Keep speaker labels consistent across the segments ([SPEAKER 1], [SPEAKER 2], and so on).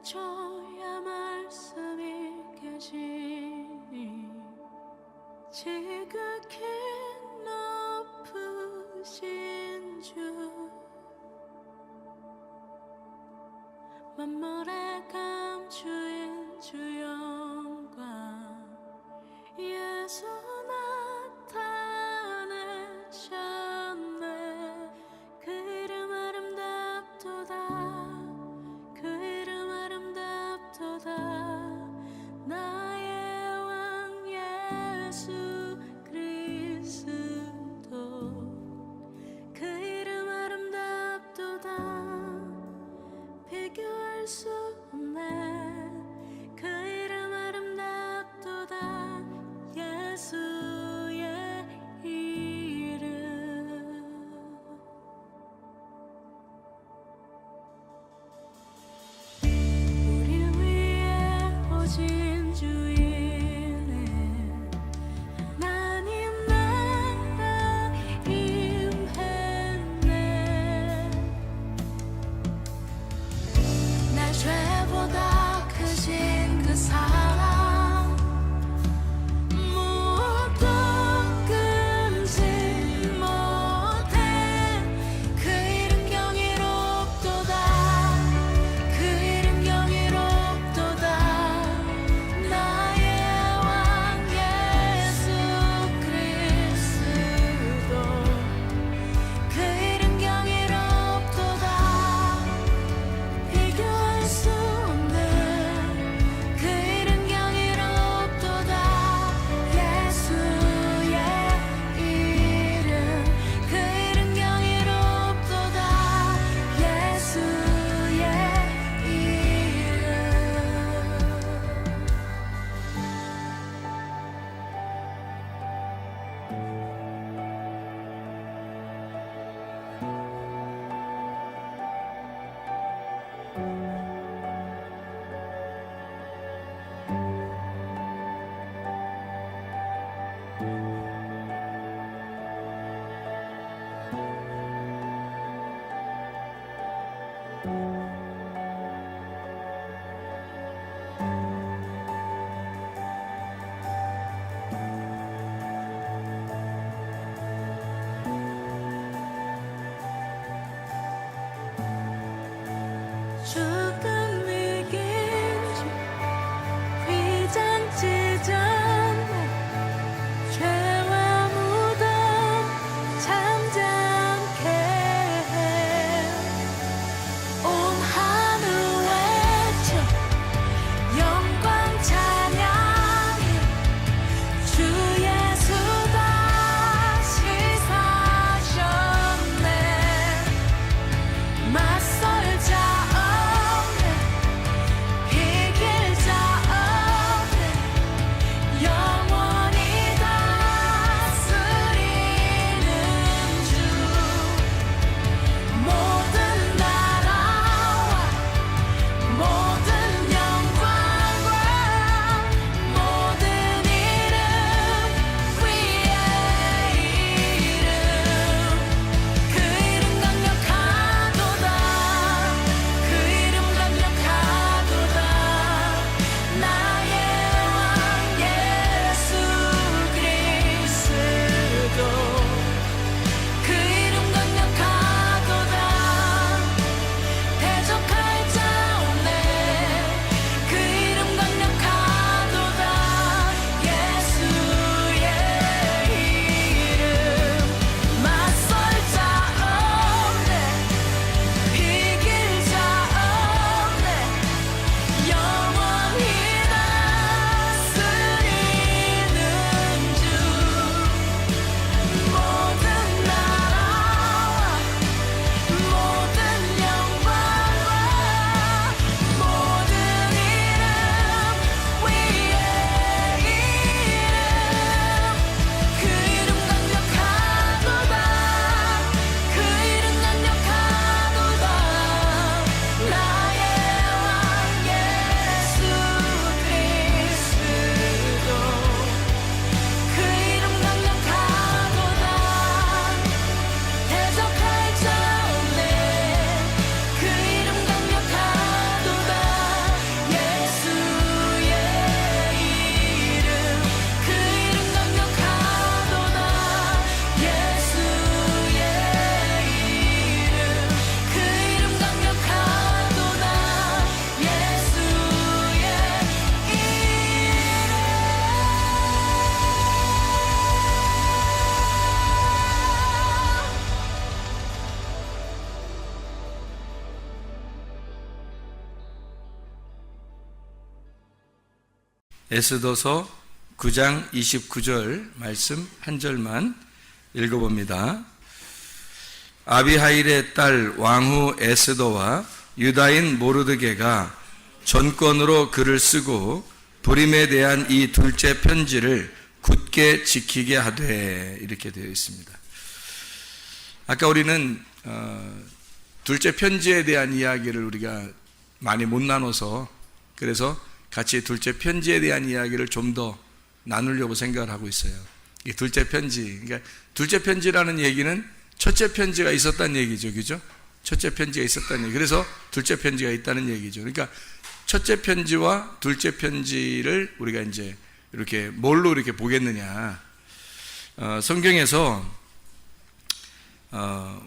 [SPEAKER 1] 주야 말씀이 계시니 지극히 높으신 주 만물의 감추인 주 영광 예수 나타내셨네 그 이름 아름답도다 그 이름 아름답도다 나의 왕 예수 그리스도 그 이름 아름답도다 비교할 수 없네
[SPEAKER 2] 에스더서 9장 29절 말씀 한 절만 읽어봅니다. 아비하일의 딸 왕후 에스더와 유다인 모르드게가 전권으로 글을 쓰고 불임에 대한 이 둘째 편지를 굳게 지키게 하되, 이렇게 되어 있습니다. 아까 우리는 둘째 편지에 대한 이야기를 우리가 많이 못 나눠서, 그래서 같이 둘째 편지에 대한 이야기를 좀 더 나누려고 생각을 하고 있어요. 이 둘째 편지, 그러니까 둘째 편지라는 얘기는 첫째 편지가 있었다는 얘기죠, 그죠? 첫째 편지가 있었다는 얘기. 그래서 둘째 편지가 있다는 얘기죠. 그러니까 첫째 편지와 둘째 편지를 우리가 이제 이렇게 뭘로 이렇게 보겠느냐? 성경에서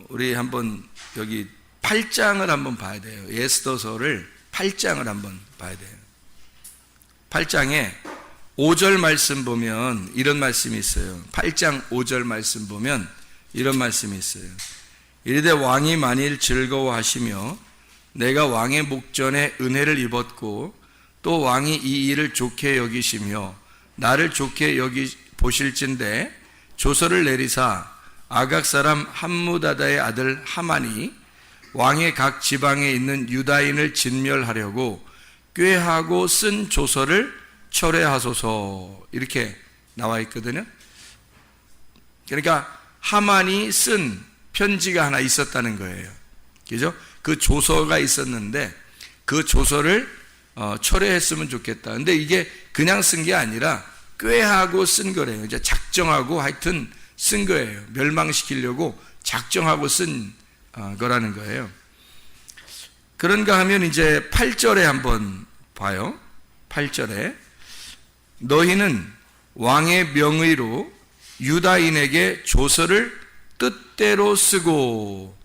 [SPEAKER 2] 우리 한번 여기 8장을 한번 봐야 돼요. 에스더서를 8장을 한번 봐야 돼요. 8장에 5절 말씀 보면 이런 말씀이 있어요. 8장 5절 말씀 보면 이런 말씀이 있어요. 이르되 왕이 만일 즐거워하시며 내가 왕의 목전에 은혜를 입었고 또 왕이 이 일을 좋게 여기시며 나를 좋게 여기 보실진대 조서를 내리사 아각 사람 함무다다의 아들 하만이 왕의 각 지방에 있는 유다인을 진멸하려고 꾀하고 쓴 조서를 철회하소서, 이렇게 나와 있거든요. 그러니까 하만이 쓴 편지가 하나 있었다는 거예요. 그죠? 그 조서가 있었는데 그 조서를 철회했으면 좋겠다. 근데 이게 그냥 쓴 게 아니라 꾀하고 쓴 거래요. 이제 작정하고 하여튼 쓴 거예요. 멸망시키려고 작정하고 쓴 거라는 거예요. 그런가 하면 이제 8절에 한번 봐요. 8절에 너희는 왕의 명의로 유다인에게 조서를 뜻대로 쓰고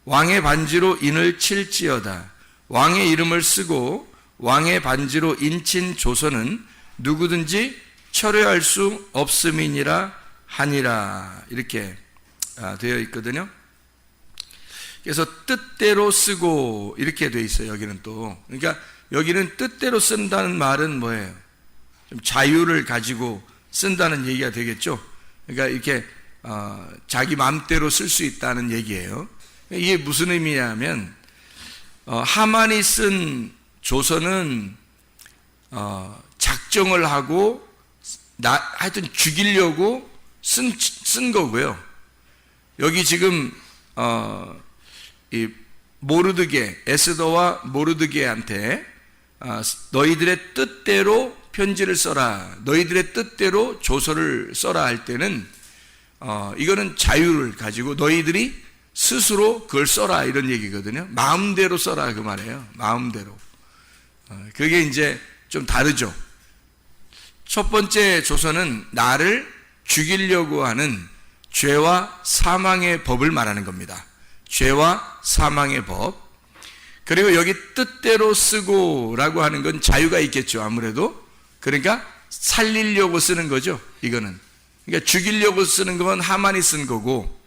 [SPEAKER 2] 왕의 반지로 인을 칠지어다. 왕의 이름을 쓰고 왕의 반지로 인친 조서는 누구든지 철회할 수 없음이니라 하니라, 이렇게 되어 있거든요. 그래서 뜻대로 쓰고 이렇게 되어 있어요. 여기는 또, 그러니까 여기는 뜻대로 쓴다는 말은 뭐예요? 좀 자유를 가지고 쓴다는 얘기가 되겠죠. 그러니까 이렇게 자기 마음대로 쓸 수 있다는 얘기예요. 이게 무슨 의미냐면 하만이 쓴 조서는 작정을 하고 하여튼 죽이려고 쓴 거고요. 여기 지금 이 모르드게, 에스더와 모르드게한테 너희들의 뜻대로 편지를 써라, 너희들의 뜻대로 조서를 써라 할 때는 이거는 자유를 가지고 너희들이 스스로 그걸 써라, 이런 얘기거든요. 마음대로 써라, 그 말이에요. 마음대로. 그게 이제 좀 다르죠. 첫 번째 조서는 나를 죽이려고 하는 죄와 사망의 법을 말하는 겁니다. 죄와 사망의 법. 그리고 여기 뜻대로 쓰고 라고 하는 건 자유가 있겠죠, 아무래도. 그러니까 살리려고 쓰는 거죠, 이거는. 그러니까 죽이려고 쓰는 건 하만이 쓴 거고,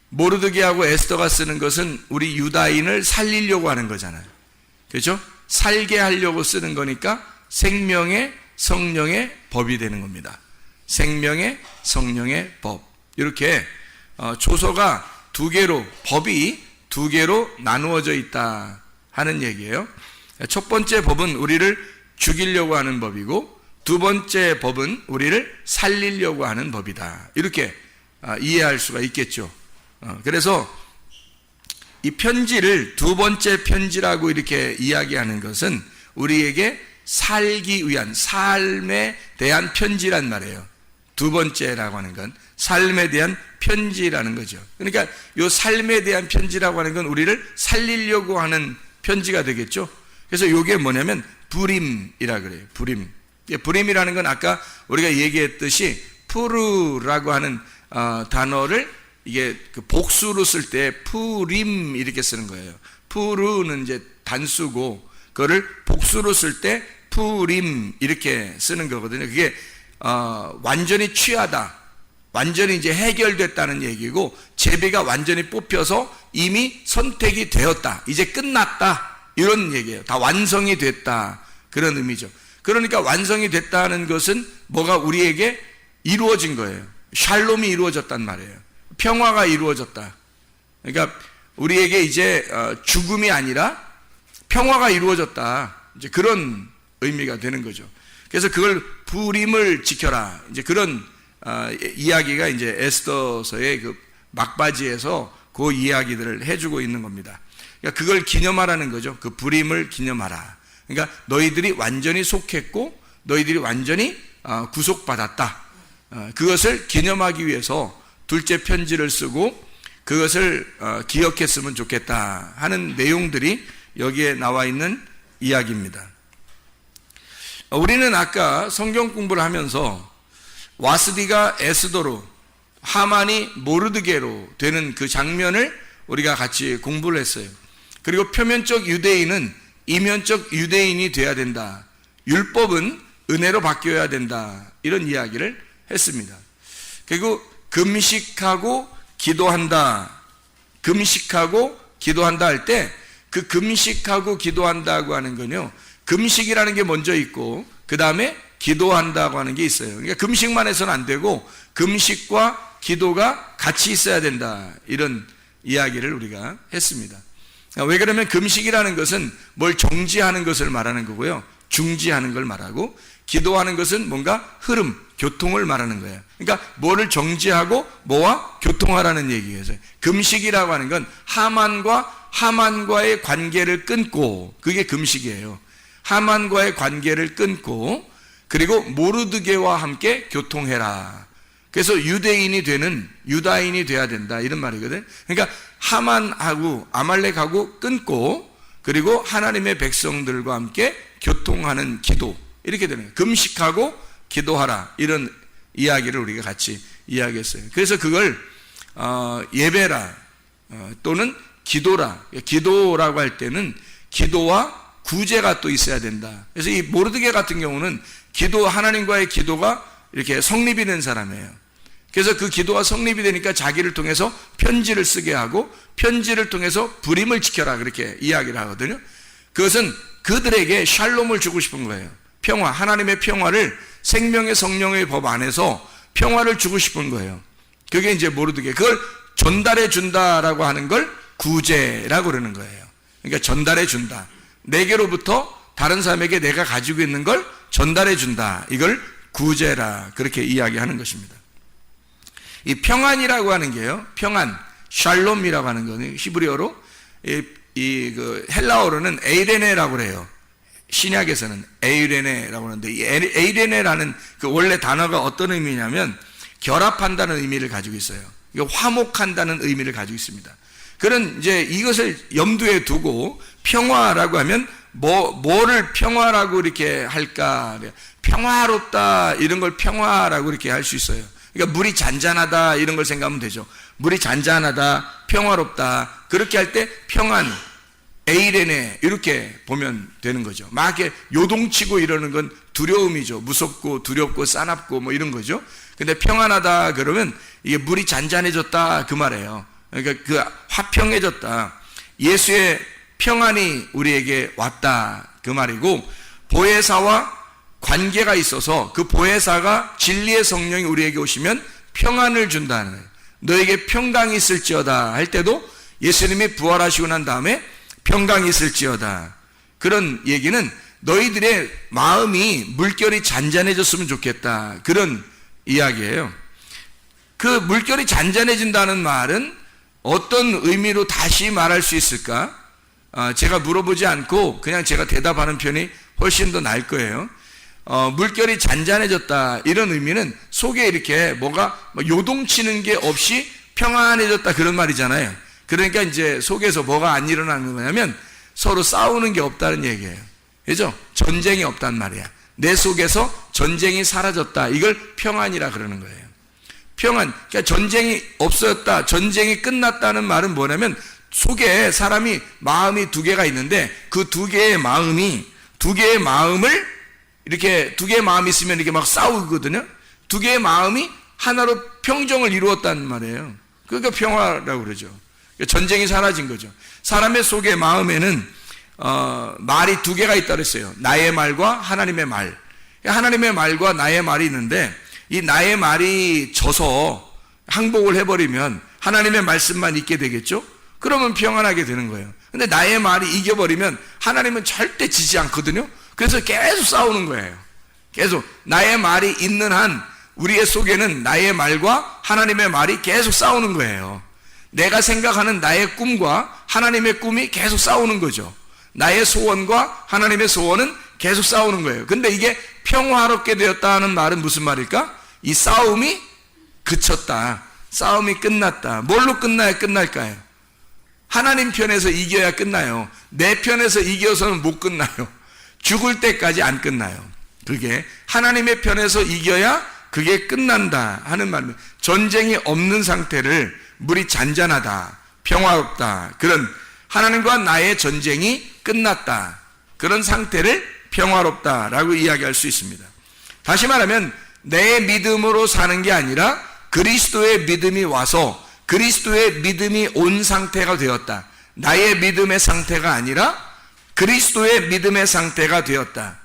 [SPEAKER 2] 모르드게하고 에스더가 쓰는 것은 우리 유다인을 살리려고 하는 거잖아요. 그렇죠? 살게 하려고 쓰는 거니까 생명의 성령의 법이 되는 겁니다. 생명의 성령의 법. 이렇게 조서가 두 개로, 법이 두 개로 나누어져 있다 하는 얘기예요. 첫 번째 법은 우리를 죽이려고 하는 법이고, 두 번째 법은 우리를 살리려고 하는 법이다. 이렇게 이해할 수가 있겠죠. 그래서 이 편지를 두 번째 편지라고 이렇게 이야기하는 것은 우리에게 살기 위한, 삶에 대한 편지란 말이에요. 두 번째라고 하는 건 삶에 대한 편지라는 거죠. 그러니까 이 삶에 대한 편지라고 하는 건 우리를 살리려고 하는 편지가 되겠죠. 그래서 이게 뭐냐면 불임이라 그래요. 불임. 불임이라는 건 아까 우리가 얘기했듯이 푸르라고 하는 단어를 이게 그 복수로 쓸 때 푸림 이렇게 쓰는 거예요. 푸르는 이제 단수고 그거를 복수로 쓸 때 푸림 이렇게 쓰는 거거든요. 그게 완전히 취하다, 완전히 이제 해결됐다는 얘기고, 제비가 완전히 뽑혀서 이미 선택이 되었다, 이제 끝났다, 이런 얘기예요. 다 완성이 됐다, 그런 의미죠. 그러니까 완성이 됐다는 것은 뭐가 우리에게 이루어진 거예요. 샬롬이 이루어졌단 말이에요. 평화가 이루어졌다. 그러니까 우리에게 이제 죽음이 아니라 평화가 이루어졌다. 이제 그런 의미가 되는 거죠. 그래서 그걸 불임을 지켜라. 이제 그런 이야기가 이제 에스더서의 그 막바지에서 그 이야기들을 해주고 있는 겁니다. 그러니까 그걸 기념하라는 거죠. 그 불임을 기념하라. 그러니까 너희들이 완전히 속했고 너희들이 완전히 구속받았다. 그것을 기념하기 위해서 둘째 편지를 쓰고 그것을 기억했으면 좋겠다 하는 내용들이 여기에 나와 있는 이야기입니다. 우리는 아까 성경 공부를 하면서 와스디가 에스더로 하만이 모르드게로 되는 그 장면을 우리가 같이 공부를 했어요. 그리고 표면적 유대인은 이면적 유대인이 돼야 된다. 율법은 은혜로 바뀌어야 된다. 이런 이야기를 했습니다. 그리고 금식하고 기도한다. 금식하고 기도한다 할 때 그 금식하고 기도한다고 하는 건요. 금식이라는 게 먼저 있고 그 다음에 기도한다고 하는 게 있어요. 그러니까 금식만 해서는 안 되고 금식과 기도가 같이 있어야 된다. 이런 이야기를 우리가 했습니다. 왜 그러면 금식이라는 것은 뭘 정지하는 것을 말하는 거고요. 중지하는 걸 말하고 기도하는 것은 뭔가 흐름, 교통을 말하는 거예요. 그러니까 뭐를 정지하고 뭐와 교통하라는 얘기예요. 금식이라고 하는 건 하만과의 관계를 끊고 그게 금식이에요. 하만과의 관계를 끊고 그리고 모르드게와 함께 교통해라. 그래서 유다인이 돼야 된다 이런 말이거든. 그러니까 하만하고 아말렉하고 끊고 그리고 하나님의 백성들과 함께 교통하는 기도 이렇게 되는 거예요. 금식하고 기도하라 이런 이야기를 우리가 같이 이야기했어요. 그래서 그걸 예배라 또는 기도라. 기도라고 할 때는 기도와 구제가 또 있어야 된다. 그래서 이 모르드게 같은 경우는 하나님과의 기도가 이렇게 성립이 된 사람이에요. 그래서 그 기도가 성립이 되니까 자기를 통해서 편지를 쓰게 하고 편지를 통해서 불임을 지켜라 그렇게 이야기를 하거든요. 그것은 그들에게 샬롬을 주고 싶은 거예요. 평화, 하나님의 평화를 생명의 성령의 법 안에서 평화를 주고 싶은 거예요. 그게 이제 모르드게. 그걸 전달해 준다라고 하는 걸 구제라고 그러는 거예요. 그러니까 전달해 준다. 내게로부터 다른 사람에게 내가 가지고 있는 걸 전달해 준다. 이걸 구제라 그렇게 이야기하는 것입니다. 이 평안이라고 하는 게요. 평안, 샬롬이라고 하는 거는 히브리어로 그 헬라어로는 에이레네라고 그래요. 신약에서는 에이레네라고 하는데 이 에이레네라는 그 원래 단어가 어떤 의미냐면 결합한다는 의미를 가지고 있어요. 화목한다는 의미를 가지고 있습니다. 그런 이제 이것을 염두에 두고 평화라고 하면 뭐를 평화라고 이렇게 할까? 평화롭다 이런 걸 평화라고 이렇게 할 수 있어요. 그러니까 물이 잔잔하다 이런 걸 생각하면 되죠. 물이 잔잔하다, 평화롭다 그렇게 할 때 평안, 에이레네 이렇게 보면 되는 거죠. 막 이렇게 요동치고 이러는 건 두려움이죠. 무섭고 두렵고 싸납고 뭐 이런 거죠. 근데 평안하다 그러면 이게 물이 잔잔해졌다 그 말이에요. 그러니까 그 화평해졌다. 예수의 평안이 우리에게 왔다 그 말이고 보혜사와 관계가 있어서 그 보혜사가 진리의 성령이 우리에게 오시면 평안을 준다는 거예요. 너에게 평강이 있을지어다 할 때도 예수님이 부활하시고 난 다음에 평강이 있을지어다. 그런 얘기는 너희들의 마음이 물결이 잔잔해졌으면 좋겠다. 그런 이야기예요. 그 물결이 잔잔해진다는 말은 어떤 의미로 다시 말할 수 있을까? 제가 물어보지 않고 그냥 제가 대답하는 편이 훨씬 더 나을 거예요. 물결이 잔잔해졌다 이런 의미는 속에 이렇게 뭐가 요동치는 게 없이 평안해졌다 그런 말이잖아요. 그러니까 이제 속에서 뭐가 안 일어나는 거냐면 서로 싸우는 게 없다는 얘기예요. 그죠? 전쟁이 없단 말이야. 내 속에서 전쟁이 사라졌다. 이걸 평안이라 그러는 거예요. 평안. 그러니까 전쟁이 없어졌다. 전쟁이 끝났다는 말은 뭐냐면 속에 사람이 마음이 두 개가 있는데 그 두 개의 마음을 이렇게 두 개의 마음이 있으면 이렇게 막 싸우거든요. 두 개의 마음이 하나로 평정을 이루었단 말이에요. 그러니까 평화라고 그러죠. 전쟁이 사라진 거죠. 사람의 속의 마음에는 말이 두 개가 있다 그랬어요. 나의 말과 하나님의 말. 하나님의 말과 나의 말이 있는데 이 나의 말이 져서 항복을 해버리면 하나님의 말씀만 있게 되겠죠? 그러면 평안하게 되는 거예요. 근데 나의 말이 이겨버리면 하나님은 절대 지지 않거든요. 그래서 계속 싸우는 거예요. 계속 나의 말이 있는 한 우리의 속에는 나의 말과 하나님의 말이 계속 싸우는 거예요. 내가 생각하는 나의 꿈과 하나님의 꿈이 계속 싸우는 거죠. 나의 소원과 하나님의 소원은 계속 싸우는 거예요. 근데 이게 평화롭게 되었다는 말은 무슨 말일까? 이 싸움이 그쳤다. 싸움이 끝났다. 뭘로 끝날까요? 하나님 편에서 이겨야 끝나요. 내 편에서 이겨서는 못 끝나요. 죽을 때까지 안 끝나요. 그게 하나님의 편에서 이겨야 그게 끝난다 하는 말입니다. 전쟁이 없는 상태를 물이 잔잔하다, 평화롭다, 그런 하나님과 나의 전쟁이 끝났다, 그런 상태를 평화롭다라고 이야기할 수 있습니다. 다시 말하면 내 믿음으로 사는 게 아니라 그리스도의 믿음이 와서 그리스도의 믿음이 온 상태가 되었다. 나의 믿음의 상태가 아니라 그리스도의 믿음의 상태가 되었다.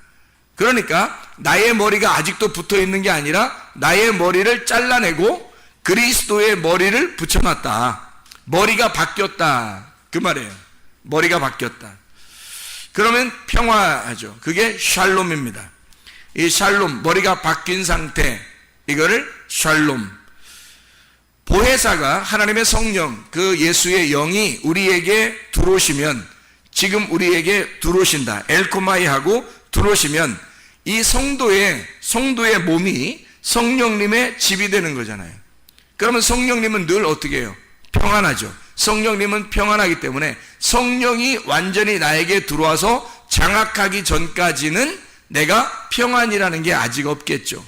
[SPEAKER 2] 그러니까 나의 머리가 아직도 붙어 있는 게 아니라 나의 머리를 잘라내고 그리스도의 머리를 붙여놨다. 머리가 바뀌었다. 그 말이에요. 머리가 바뀌었다. 그러면 평화하죠. 그게 샬롬입니다. 이 샬롬, 머리가 바뀐 상태, 이거를 샬롬. 보혜사가 하나님의 성령, 그 예수의 영이 우리에게 들어오시면, 지금 우리에게 들어오신다. 엘코마이하고 들어오시면 이 성도의 몸이 성령님의 집이 되는 거잖아요. 그러면 성령님은 늘 어떻게 해요? 평안하죠. 성령님은 평안하기 때문에 성령이 완전히 나에게 들어와서 장악하기 전까지는 내가 평안이라는 게 아직 없겠죠.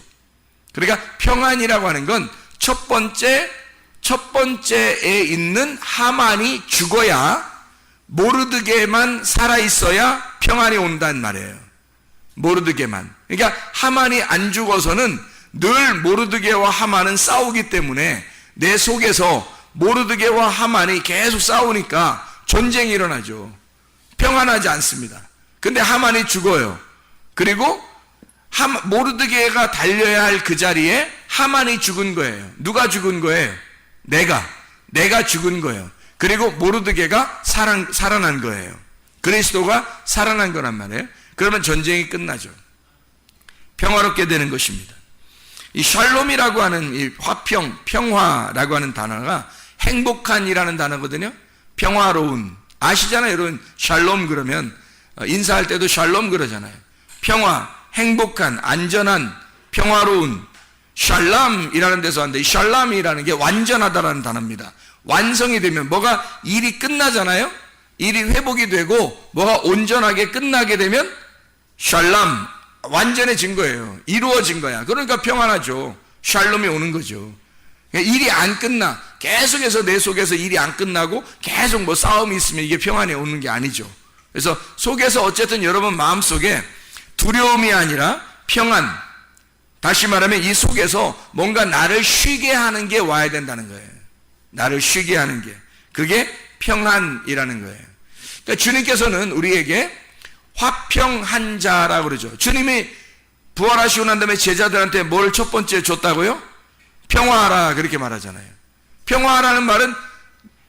[SPEAKER 2] 그러니까 평안이라고 하는 건 첫 번째에 있는 하만이 죽어야, 모르드게만 살아있어야 평안이 온다는 말이에요. 모르드게만. 그러니까 하만이 안 죽어서는 늘 모르드게와 하만은 싸우기 때문에 내 속에서 모르드게와 하만이 계속 싸우니까 전쟁이 일어나죠. 평안하지 않습니다. 근데 하만이 죽어요. 그리고 모르드게가 달려야 할 그 자리에 하만이 죽은 거예요. 누가 죽은 거예요? 내가 죽은 거예요. 그리고 모르드게가 살아난 거예요. 그리스도가 살아난 거란 말이에요. 그러면 전쟁이 끝나죠. 평화롭게 되는 것입니다. 이 샬롬이라고 하는 이 화평, 평화라고 하는 단어가 행복한이라는 단어거든요. 평화로운. 아시잖아요, 여러분. 샬롬 그러면 인사할 때도 샬롬 그러잖아요. 평화, 행복한, 안전한, 평화로운. 샬람이라는 데서 왔는데 이 샬람이라는 게 완전하다라는 단어입니다. 완성이 되면 뭐가 일이 끝나잖아요. 일이 회복이 되고 뭐가 온전하게 끝나게 되면 샬람, 완전해진 거예요. 이루어진 거야. 그러니까 평안하죠. 샬롬이 오는 거죠. 일이 안 끝나. 계속해서 내 속에서 일이 안 끝나고 계속 뭐 싸움이 있으면 이게 평안이 오는 게 아니죠. 그래서 속에서 어쨌든 여러분 마음속에 두려움이 아니라 평안, 다시 말하면 이 속에서 뭔가 나를 쉬게 하는 게 와야 된다는 거예요. 나를 쉬게 하는 게. 그게 평안이라는 거예요. 그러니까 주님께서는 우리에게 화평한 자라고 그러죠. 주님이 부활하시고 난 다음에 제자들한테 뭘 첫 번째 줬다고요? 평화하라, 그렇게 말하잖아요. 평화라는 말은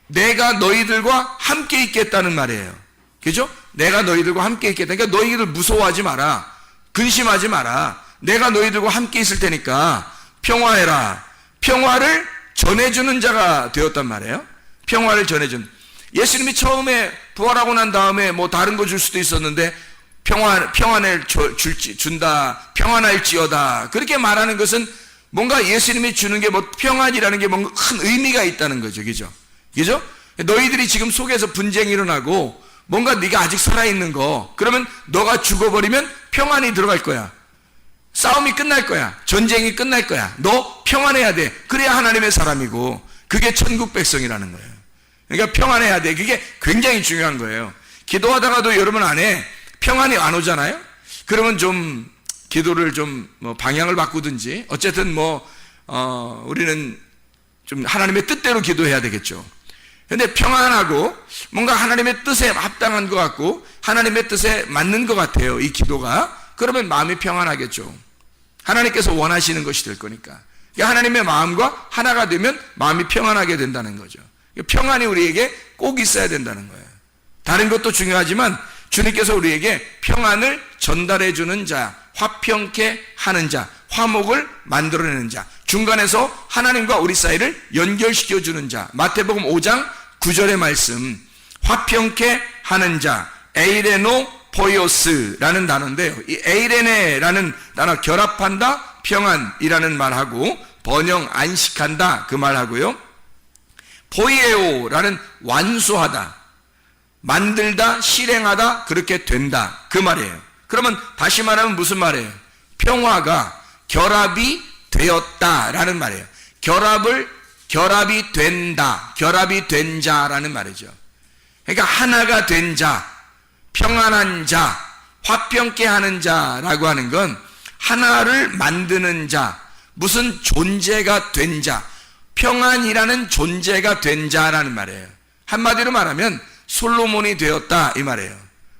[SPEAKER 2] 내가 너희들과 함께 있겠다는 말이에요. 그죠? 내가 너희들과 함께 있겠다. 그러니까 너희들 무서워하지 마라. 근심하지 마라. 내가 너희들과 함께 있을 테니까 평화해라. 평화를 전해주는 자가 되었단 말이에요. 평화를 전해준. 예수님이 처음에 부활하고 난 다음에 뭐 다른 거 줄 수도 있었는데 평안을 준다. 평안할지어다. 그렇게 말하는 것은 뭔가 예수님이 주는 게 뭐 평안이라는 게 뭔가 큰 의미가 있다는 거죠. 그죠? 그죠? 너희들이 지금 속에서 분쟁이 일어나고 뭔가 네가 아직 살아있는 거, 그러면 너가 죽어버리면 평안이 들어갈 거야. 싸움이 끝날 거야. 전쟁이 끝날 거야. 너 평안해야 돼. 그래야 하나님의 사람이고 그게 천국 백성이라는 거예요. 그러니까 평안해야 돼. 그게 굉장히 중요한 거예요. 기도하다가도 여러분 안에 평안이 안 오잖아요. 그러면 좀 기도를 좀 뭐 방향을 바꾸든지 어쨌든 뭐 우리는 좀 하나님의 뜻대로 기도해야 되겠죠. 근데 평안하고 뭔가 하나님의 뜻에 합당한 것 같고 하나님의 뜻에 맞는 것 같아요, 이 기도가. 그러면 마음이 평안하겠죠. 하나님께서 원하시는 것이 될 거니까. 하나님의 마음과 하나가 되면 마음이 평안하게 된다는 거죠. 평안이 우리에게 꼭 있어야 된다는 거예요. 다른 것도 중요하지만 주님께서 우리에게 평안을 전달해 주는 자, 화평케 하는 자, 화목을 만들어내는 자, 중간에서 하나님과 우리 사이를 연결시켜 주는 자. 마태복음 5장 9절의 말씀, 화평케 하는 자, 에이레노 포이오스라는 단어인데요. 이 에이레네라는 단어, 결합한다, 평안이라는 말하고 번영, 안식한다 그 말하고요. 포이에오라는 완수하다, 만들다, 실행하다, 그렇게 된다 그 말이에요. 그러면 다시 말하면 무슨 말이에요? 평화가 결합이 되었다라는 말이에요. 결합이 된다, 결합이 된 자라는 말이죠. 그러니까 하나가 된 자, 평안한 자, 화평케 하는 자라고 하는 건 하나를 만드는 자, 무슨 존재가 된 자, 평안이라는 존재가 된 자라는 말이에요. 한마디로 말하면 솔로몬이 되었다 이 말이에요.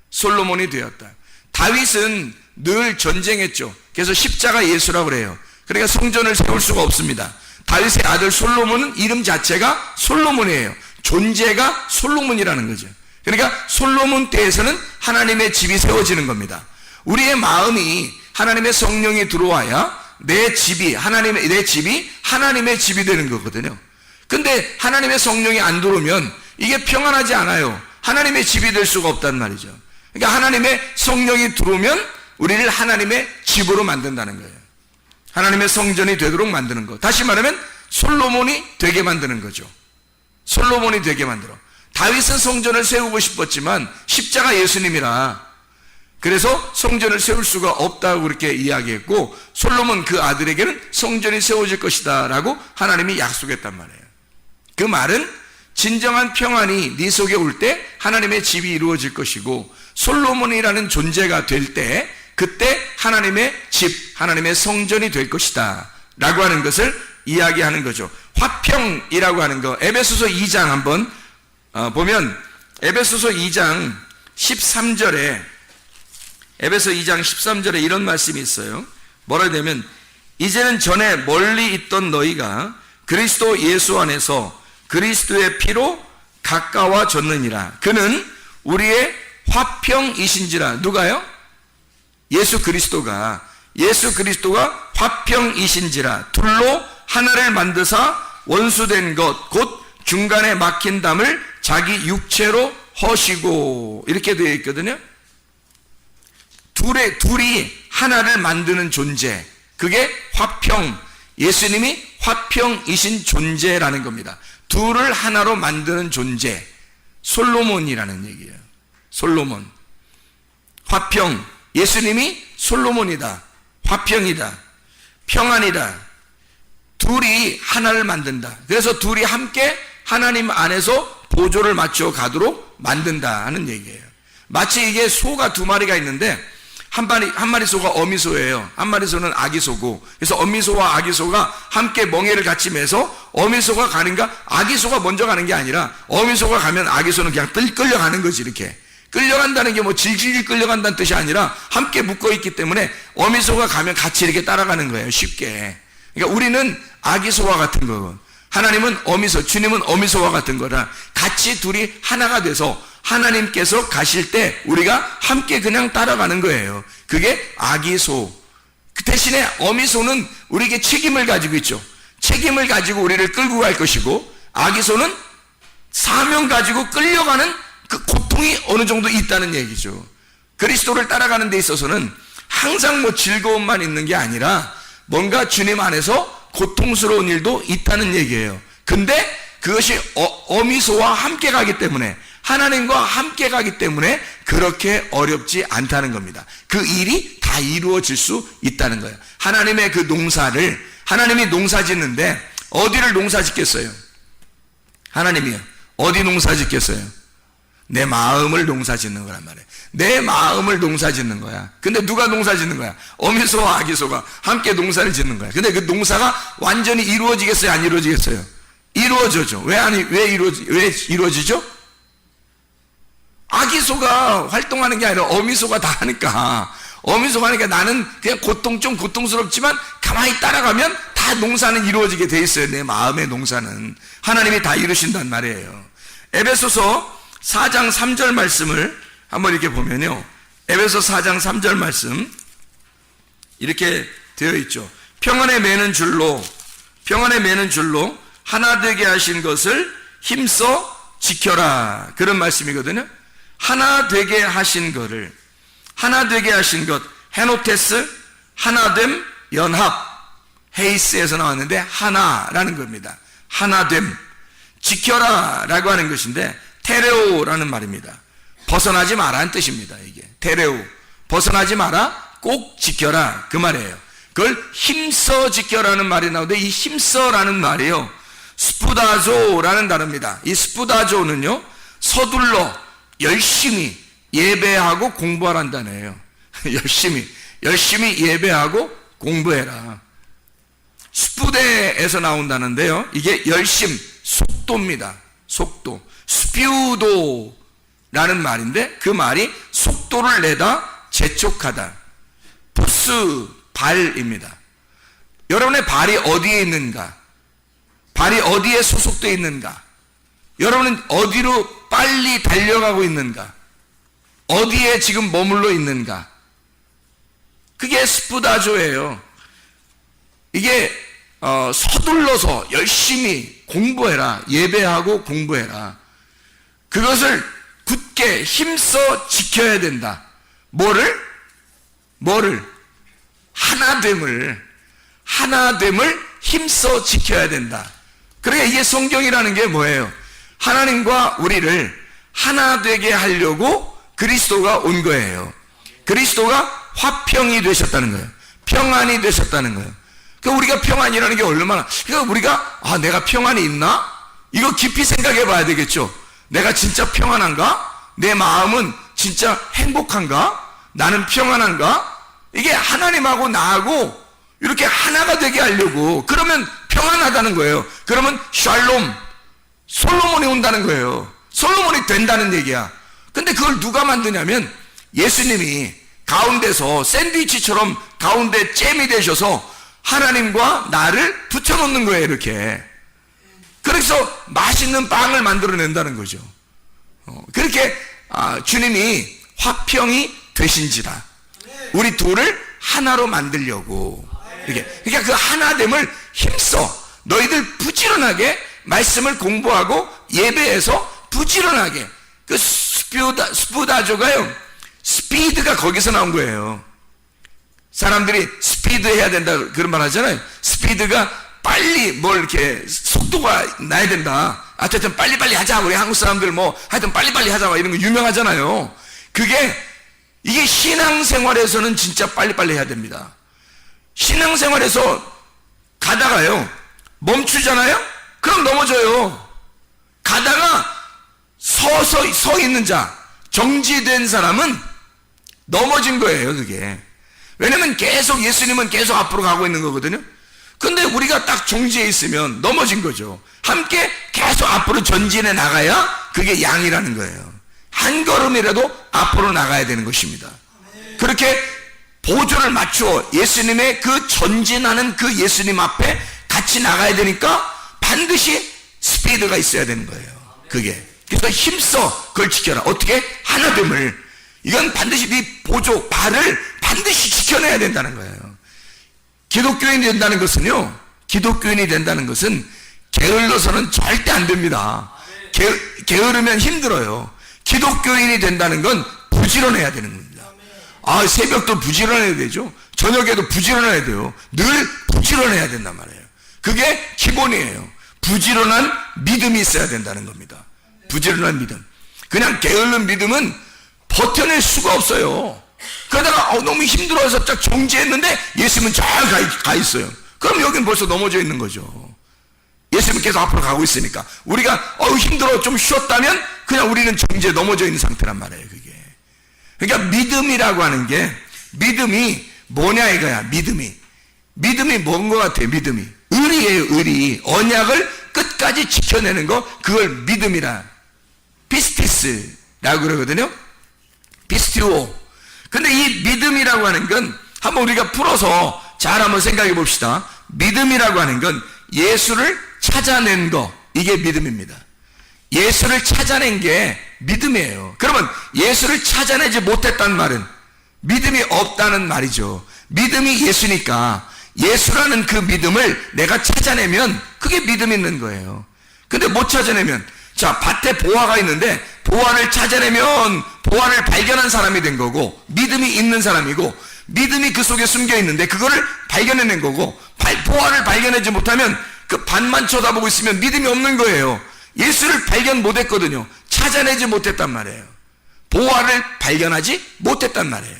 [SPEAKER 2] 솔로몬이 되었다. 다윗은 늘 전쟁했죠. 그래서 십자가 예수라고 그래요. 그러니까 성전을 세울 수가 없습니다. 다윗의 아들 솔로몬은 이름 자체가 솔로몬이에요. 존재가 솔로몬이라는 거죠. 그러니까 솔로몬 때에서는 하나님의 집이 세워지는 겁니다. 우리의 마음이 하나님의 성령이 들어와야 내 집이 하나님의 집이 되는 거거든요. 근데 하나님의 성령이 안 들어오면 이게 평안하지 않아요. 하나님의 집이 될 수가 없단 말이죠. 그러니까 하나님의 성령이 들어오면 우리를 하나님의 집으로 만든다는 거예요. 하나님의 성전이 되도록 만드는 거. 다시 말하면 솔로몬이 되게 만드는 거죠. 솔로몬이 되게 만들어. 다윗은 성전을 세우고 싶었지만 십자가 예수님이라 그래서 성전을 세울 수가 없다고 그렇게 이야기했고, 솔로몬 그 아들에게는 성전이 세워질 것이다 라고 하나님이 약속했단 말이에요. 그 말은 진정한 평안이 네 속에 올 때 하나님의 집이 이루어질 것이고, 솔로몬이라는 존재가 될 때 그때 하나님의 집, 하나님의 성전이 될 것이다 라고 하는 것을 이야기하는 거죠. 화평이라고 하는 거, 에베소서 2장 한번 보면 에베소서 2장 13절에 에베소 2장 13절에 이런 말씀이 있어요. 뭐라 되면 이제는 전에 멀리 있던 너희가 그리스도 예수 안에서 그리스도의 피로 가까워졌느니라. 그는 우리의 화평이신지라. 누가요? 예수 그리스도가 화평이신지라. 둘로 하나를 만드사 원수된 것 곧 중간에 막힌 담을 자기 육체로 허시고, 이렇게 되어 있거든요. 둘이 하나를 만드는 존재, 그게 화평, 예수님이 화평이신 존재라는 겁니다. 둘을 하나로 만드는 존재, 솔로몬이라는 얘기예요. 솔로몬, 화평, 예수님이 솔로몬이다, 화평이다, 평안이다. 둘이 하나를 만든다. 그래서 둘이 함께 하나님 안에서 보조를 맞춰 가도록 만든다는 얘기예요. 마치 이게 소가 두 마리가 있는데 한 마리 소가 어미소예요. 한 마리 소는 아기소고, 그래서 어미소와 아기소가 함께 멍에를 같이 매서 어미소가 가는가, 아기소가 먼저 가는 게 아니라 어미소가 가면 아기소는 그냥 끌려가는 거지. 이렇게 끌려간다는 게 뭐 질질 끌려간다는 뜻이 아니라 함께 묶어 있기 때문에 어미소가 가면 같이 이렇게 따라가는 거예요, 쉽게. 그러니까 우리는 아기소와 같은 거고, 하나님은 어미소, 주님은 어미소와 같은 거라 같이 둘이 하나가 돼서 하나님께서 가실 때 우리가 함께 그냥 따라가는 거예요. 그게 아기소. 그 대신에 어미소는 우리에게 책임을 가지고 있죠. 책임을 가지고 우리를 끌고 갈 것이고, 아기소는 사명 가지고 끌려가는 그 고통이 어느 정도 있다는 얘기죠. 그리스도를 따라가는 데 있어서는 항상 뭐 즐거움만 있는 게 아니라 뭔가 주님 안에서 고통스러운 일도 있다는 얘기예요. 근데 그것이 어미소와 함께 가기 때문에, 하나님과 함께 가기 때문에 그렇게 어렵지 않다는 겁니다. 그 일이 다 이루어질 수 있다는 거예요. 하나님의 그 농사를, 하나님이 농사 짓는데 어디를 농사 짓겠어요? 하나님이요. 어디 농사 짓겠어요? 내 마음을 농사 짓는 거란 말이에요. 내 마음을 농사 짓는 거야. 근데 누가 농사 짓는 거야? 어미소와 아기소가 함께 농사를 짓는 거야. 근데 그 농사가 완전히 이루어지겠어요? 안 이루어지겠어요? 이루어져죠. 왜 이루어지죠? 아기소가 활동하는 게 아니라 어미소가 다 하니까. 어미소가 하니까 나는 그냥 좀 고통스럽지만 가만히 따라가면 다 농사는 이루어지게 돼 있어요. 내 마음의 농사는. 하나님이 다 이루신단 말이에요. 에베소서 4장 3절 말씀을 한번 이렇게 보면요. 에베소 4장 3절 말씀 이렇게 되어 있죠. 평안에 매는 줄로 하나 되게 하신 것을 힘써 지켜라. 그런 말씀이거든요. 하나 되게 하신 것, 헤노테스, 하나됨, 연합, 헤이스에서 나왔는데 하나라는 겁니다. 하나됨, 지켜라 라고 하는 것인데 테레오라는 말입니다. 벗어나지 마라는 뜻입니다. 이게 테레오, 벗어나지 마라, 꼭 지켜라 그 말이에요. 그걸 힘써 지켜라는 말이 나오는데 이 힘써라는 말이요, 스푸다조라는 단어입니다. 이 스푸다조는요, 서둘러 열심히 예배하고 공부하라는 단어예요. 열심히 예배하고 공부해라. 스푸데에서 나온다는데요, 이게 열심, 속도입니다. 속도. 스피우도라는 말인데 그 말이 속도를 내다, 재촉하다. 부스, 발입니다. 여러분의 발이 어디에 있는가? 발이 어디에 소속되어 있는가? 여러분은 어디로 빨리 달려가고 있는가? 어디에 지금 머물러 있는가? 그게 스푸다조예요. 이게 서둘러서 열심히 공부해라. 예배하고 공부해라. 그것을 굳게 힘써 지켜야 된다. 뭐를? 하나됨을 힘써 지켜야 된다. 그러니까 이게 성경이라는 게 뭐예요? 하나님과 우리를 하나 되게 하려고 그리스도가 온 거예요. 그리스도가 화평이 되셨다는 거예요. 평안이 되셨다는 거예요. 그러니까 우리가 평안이라는 게 얼마나, 그러니까 우리가 내가 평안이 있나? 이거 깊이 생각해 봐야 되겠죠. 내가 진짜 평안한가? 내 마음은 진짜 행복한가? 나는 평안한가? 이게 하나님하고 나하고 이렇게 하나가 되게 하려고, 그러면 평안하다는 거예요. 그러면 샬롬, 솔로몬이 온다는 거예요. 솔로몬이 된다는 얘기야. 근데 그걸 누가 만드냐면 예수님이 가운데서 샌드위치처럼 가운데 잼이 되셔서 하나님과 나를 붙여놓는 거예요. 이렇게. 그래서 맛있는 빵을 만들어낸다는 거죠. 그렇게 주님이 화평이 되신지라 우리 둘을 하나로 만들려고. 그러니까 그 하나됨을 힘써 너희들 부지런하게 말씀을 공부하고 예배에서 부지런하게. 그 스푸다조가요, 스피드가 거기서 나온 거예요. 사람들이 스피드 해야 된다 그런 말 하잖아요. 스피드가 빨리 뭘 이렇게 속도가 나야 된다. 하여튼 빨리빨리 하자. 우리 한국 사람들 하여튼 빨리빨리 하자 이런 거 유명하잖아요. 이게 신앙생활에서는 진짜 빨리빨리 해야 됩니다. 신앙생활에서 가다가요 멈추잖아요? 그럼 넘어져요. 가다가 서 있는 자, 정지된 사람은 넘어진 거예요. 그게. 왜냐면 예수님은 계속 앞으로 가고 있는 거거든요. 근데 우리가 딱 정지해 있으면 넘어진 거죠. 함께 계속 앞으로 전진해 나가야 그게 양이라는 거예요. 한 걸음이라도 앞으로 나가야 되는 것입니다. 그렇게 보조를 맞추어 예수님의 그 전진하는 그 예수님 앞에 같이 나가야 되니까 반드시 스피드가 있어야 되는 거예요. 그게. 그래서 힘써 그걸 지켜라. 어떻게? 하나됨을. 이건 반드시 네 보조, 발을 반드시 지켜내야 된다는 거예요. 기독교인이 된다는 것은 게을러서는 절대 안 됩니다. 게으르면 힘들어요. 기독교인이 된다는 건 부지런해야 되는 겁니다. 새벽도 부지런해야 되죠. 저녁에도 부지런해야 돼요. 늘 부지런해야 된단 말이에요. 그게 기본이에요. 부지런한 믿음이 있어야 된다는 겁니다. 부지런한 믿음. 그냥 게으른 믿음은 버텨낼 수가 없어요. 그러다가 너무 힘들어서 딱 정지했는데 예수님은 잘 가 있어요. 그럼 여기는 벌써 넘어져 있는 거죠. 예수님은 계속 앞으로 가고 있으니까. 우리가 힘들어 좀 쉬었다면 그냥 우리는 정지에 넘어져 있는 상태란 말이에요. 그게. 그러니까 믿음이라고 하는 게, 믿음이 뭐냐 이거야. 믿음이 뭔 것 같아요. 믿음이 의리예요. 의리. 언약을 끝까지 끝까지 지켜내는 거, 그걸 믿음이라, 피스티스라고 그러거든요. 피스티오. 근데 이 믿음이라고 하는 건 한번 우리가 풀어서 잘 한번 생각해 봅시다. 믿음이라고 하는 건 예수를 찾아낸 거, 이게 믿음입니다. 예수를 찾아낸 게 믿음이에요. 그러면 예수를 찾아내지 못했단 말은 믿음이 없다는 말이죠. 믿음이 예수니까 예수라는 그 믿음을 내가 찾아내면 그게 믿음 있는 거예요. 근데 못 찾아내면, 자, 밭에 보화가 있는데 보화를 찾아내면 보화를 발견한 사람이 된 거고, 믿음이 있는 사람이고, 믿음이 그 속에 숨겨 있는데 그거를 발견해낸 거고, 보화를 발견하지 못하면 그 밭만 쳐다보고 있으면 믿음이 없는 거예요. 예수를 발견 못했거든요. 찾아내지 못했단 말이에요. 보화를 발견하지 못했단 말이에요.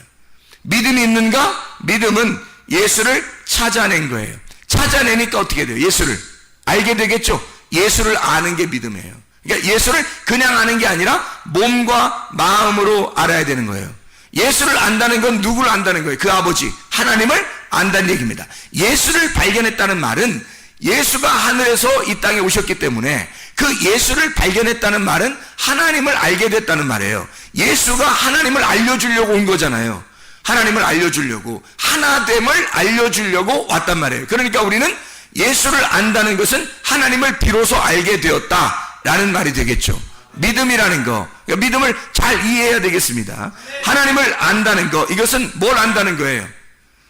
[SPEAKER 2] 믿음이 있는가? 믿음은 예수를 찾아낸 거예요. 찾아내니까 어떻게 돼요? 예수를 알게 되겠죠. 예수를 아는 게 믿음이에요. 그러니까 예수를 그냥 아는 게 아니라 몸과 마음으로 알아야 되는 거예요. 예수를 안다는 건 누구를 안다는 거예요? 그 아버지 하나님을 안다는 얘기입니다. 예수를 발견했다는 말은 예수가 하늘에서 이 땅에 오셨기 때문에 그 예수를 발견했다는 말은 하나님을 알게 됐다는 말이에요. 예수가 하나님을 알려주려고 온 거잖아요. 하나님을 알려주려고, 하나됨을 알려주려고 왔단 말이에요. 그러니까 우리는 예수를 안다는 것은 하나님을 비로소 알게 되었다라는 말이 되겠죠. 믿음이라는 거, 믿음을 잘 이해해야 되겠습니다. 하나님을 안다는 거, 이것은 뭘 안다는 거예요?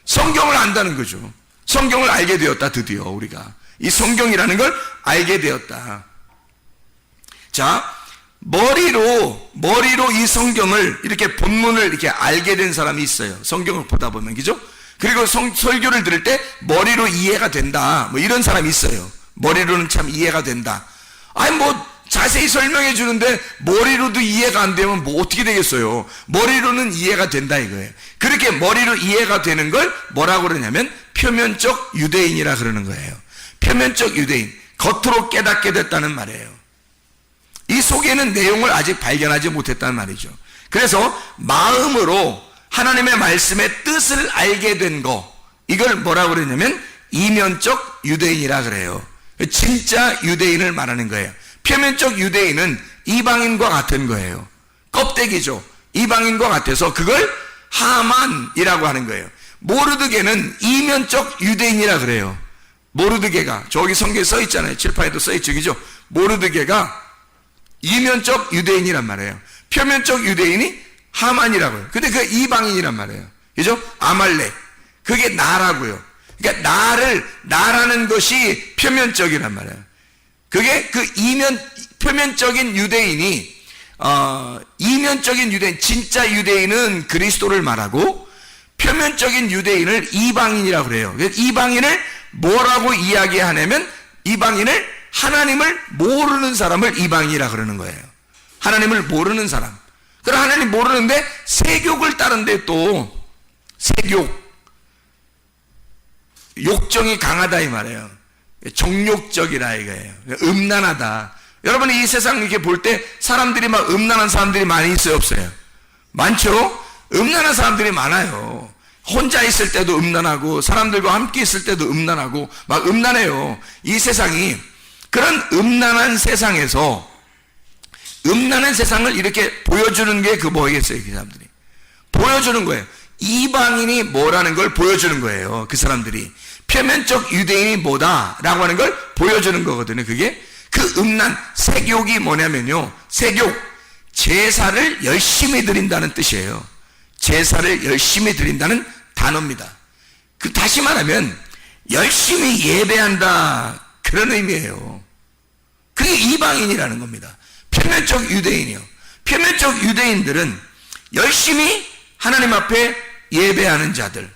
[SPEAKER 2] 성경을 안다는 거죠. 성경을 알게 되었다. 드디어 우리가 이 성경이라는 걸 알게 되었다. 자, 머리로 이 성경을 이렇게 본문을 이렇게 알게 된 사람이 있어요. 성경을 보다 보면, 그죠? 그리고 설교를 들을 때 머리로 이해가 된다, 뭐 이런 사람이 있어요. 머리로는 참 이해가 된다. 아니 뭐 자세히 설명해 주는데 머리로도 이해가 안 되면 뭐 어떻게 되겠어요? 머리로는 이해가 된다 이거예요. 그렇게 머리로 이해가 되는 걸 뭐라고 그러냐면 표면적 유대인이라 그러는 거예요. 표면적 유대인, 겉으로 깨닫게 됐다는 말이에요. 이 속에는 내용을 아직 발견하지 못했다는 말이죠. 그래서 마음으로 하나님의 말씀의 뜻을 알게 된 거, 이걸 뭐라고 그러냐면 이면적 유대인이라 그래요. 진짜 유대인을 말하는 거예요. 표면적 유대인은 이방인과 같은 거예요. 껍데기죠. 이방인과 같아서 그걸 하만이라고 하는 거예요. 모르드게는 이면적 유대인이라 그래요. 모르드게가 저기 성경에 써 있잖아요. 칠판에도 써 있죠. 그죠? 모르드게가 이면적 유대인이란 말이에요. 표면적 유대인이 하만이라고요. 근데 그 이방인이란 말이에요. 그죠? 아말렉. 그게 나라고요. 그러니까 나라는 것이 표면적이란 말이에요. 그게 그 표면적인 유대인이, 이면적인 유대인, 진짜 유대인은 그리스도를 말하고, 표면적인 유대인을 이방인이라고 그래요. 이방인을 뭐라고 이야기하냐면, 이방인을 하나님을 모르는 사람을 이방인이라 그러는 거예요. 하나님을 모르는 사람. 그럼 하나님 모르는데 세욕을 따른데 또 세욕, 욕정이 강하다 이 말이에요. 정욕적이라 이거예요. 음란하다. 여러분이 이 세상 이렇게 볼 때 사람들이 막 음란한 사람들이 많이 있어요, 없어요? 많죠? 음란한 사람들이 많아요. 혼자 있을 때도 음란하고 사람들과 함께 있을 때도 음란하고 막 음란해요. 이 세상이 그런 음란한 세상에서 음란한 세상을 이렇게 보여주는 게 그 뭐겠어요? 그 사람들이 보여주는 거예요. 이방인이 뭐라는 걸 보여주는 거예요. 그 사람들이 표면적 유대인이 뭐다라고 하는 걸 보여주는 거거든요. 그게 그 음란 세욕이 뭐냐면요, 세욕, 제사를 열심히 드린다는 뜻이에요. 제사를 열심히 드린다는 단어입니다. 그 다시 말하면 열심히 예배한다, 그런 의미예요. 그게 이방인이라는 겁니다. 표면적 유대인이요. 표면적 유대인들은 열심히 하나님 앞에 예배하는 자들.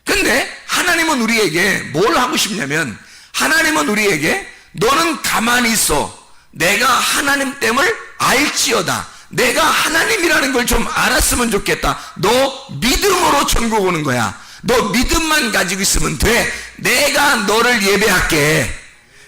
[SPEAKER 2] 근데 하나님은 우리에게 뭘 하고 싶냐면, 하나님은 우리에게 너는 가만히 있어. 내가 하나님 됨을 알지어다. 내가 하나님이라는 걸 좀 알았으면 좋겠다. 너 믿음으로 천국 오는 거야. 너 믿음만 가지고 있으면 돼. 내가 너를 예배할게.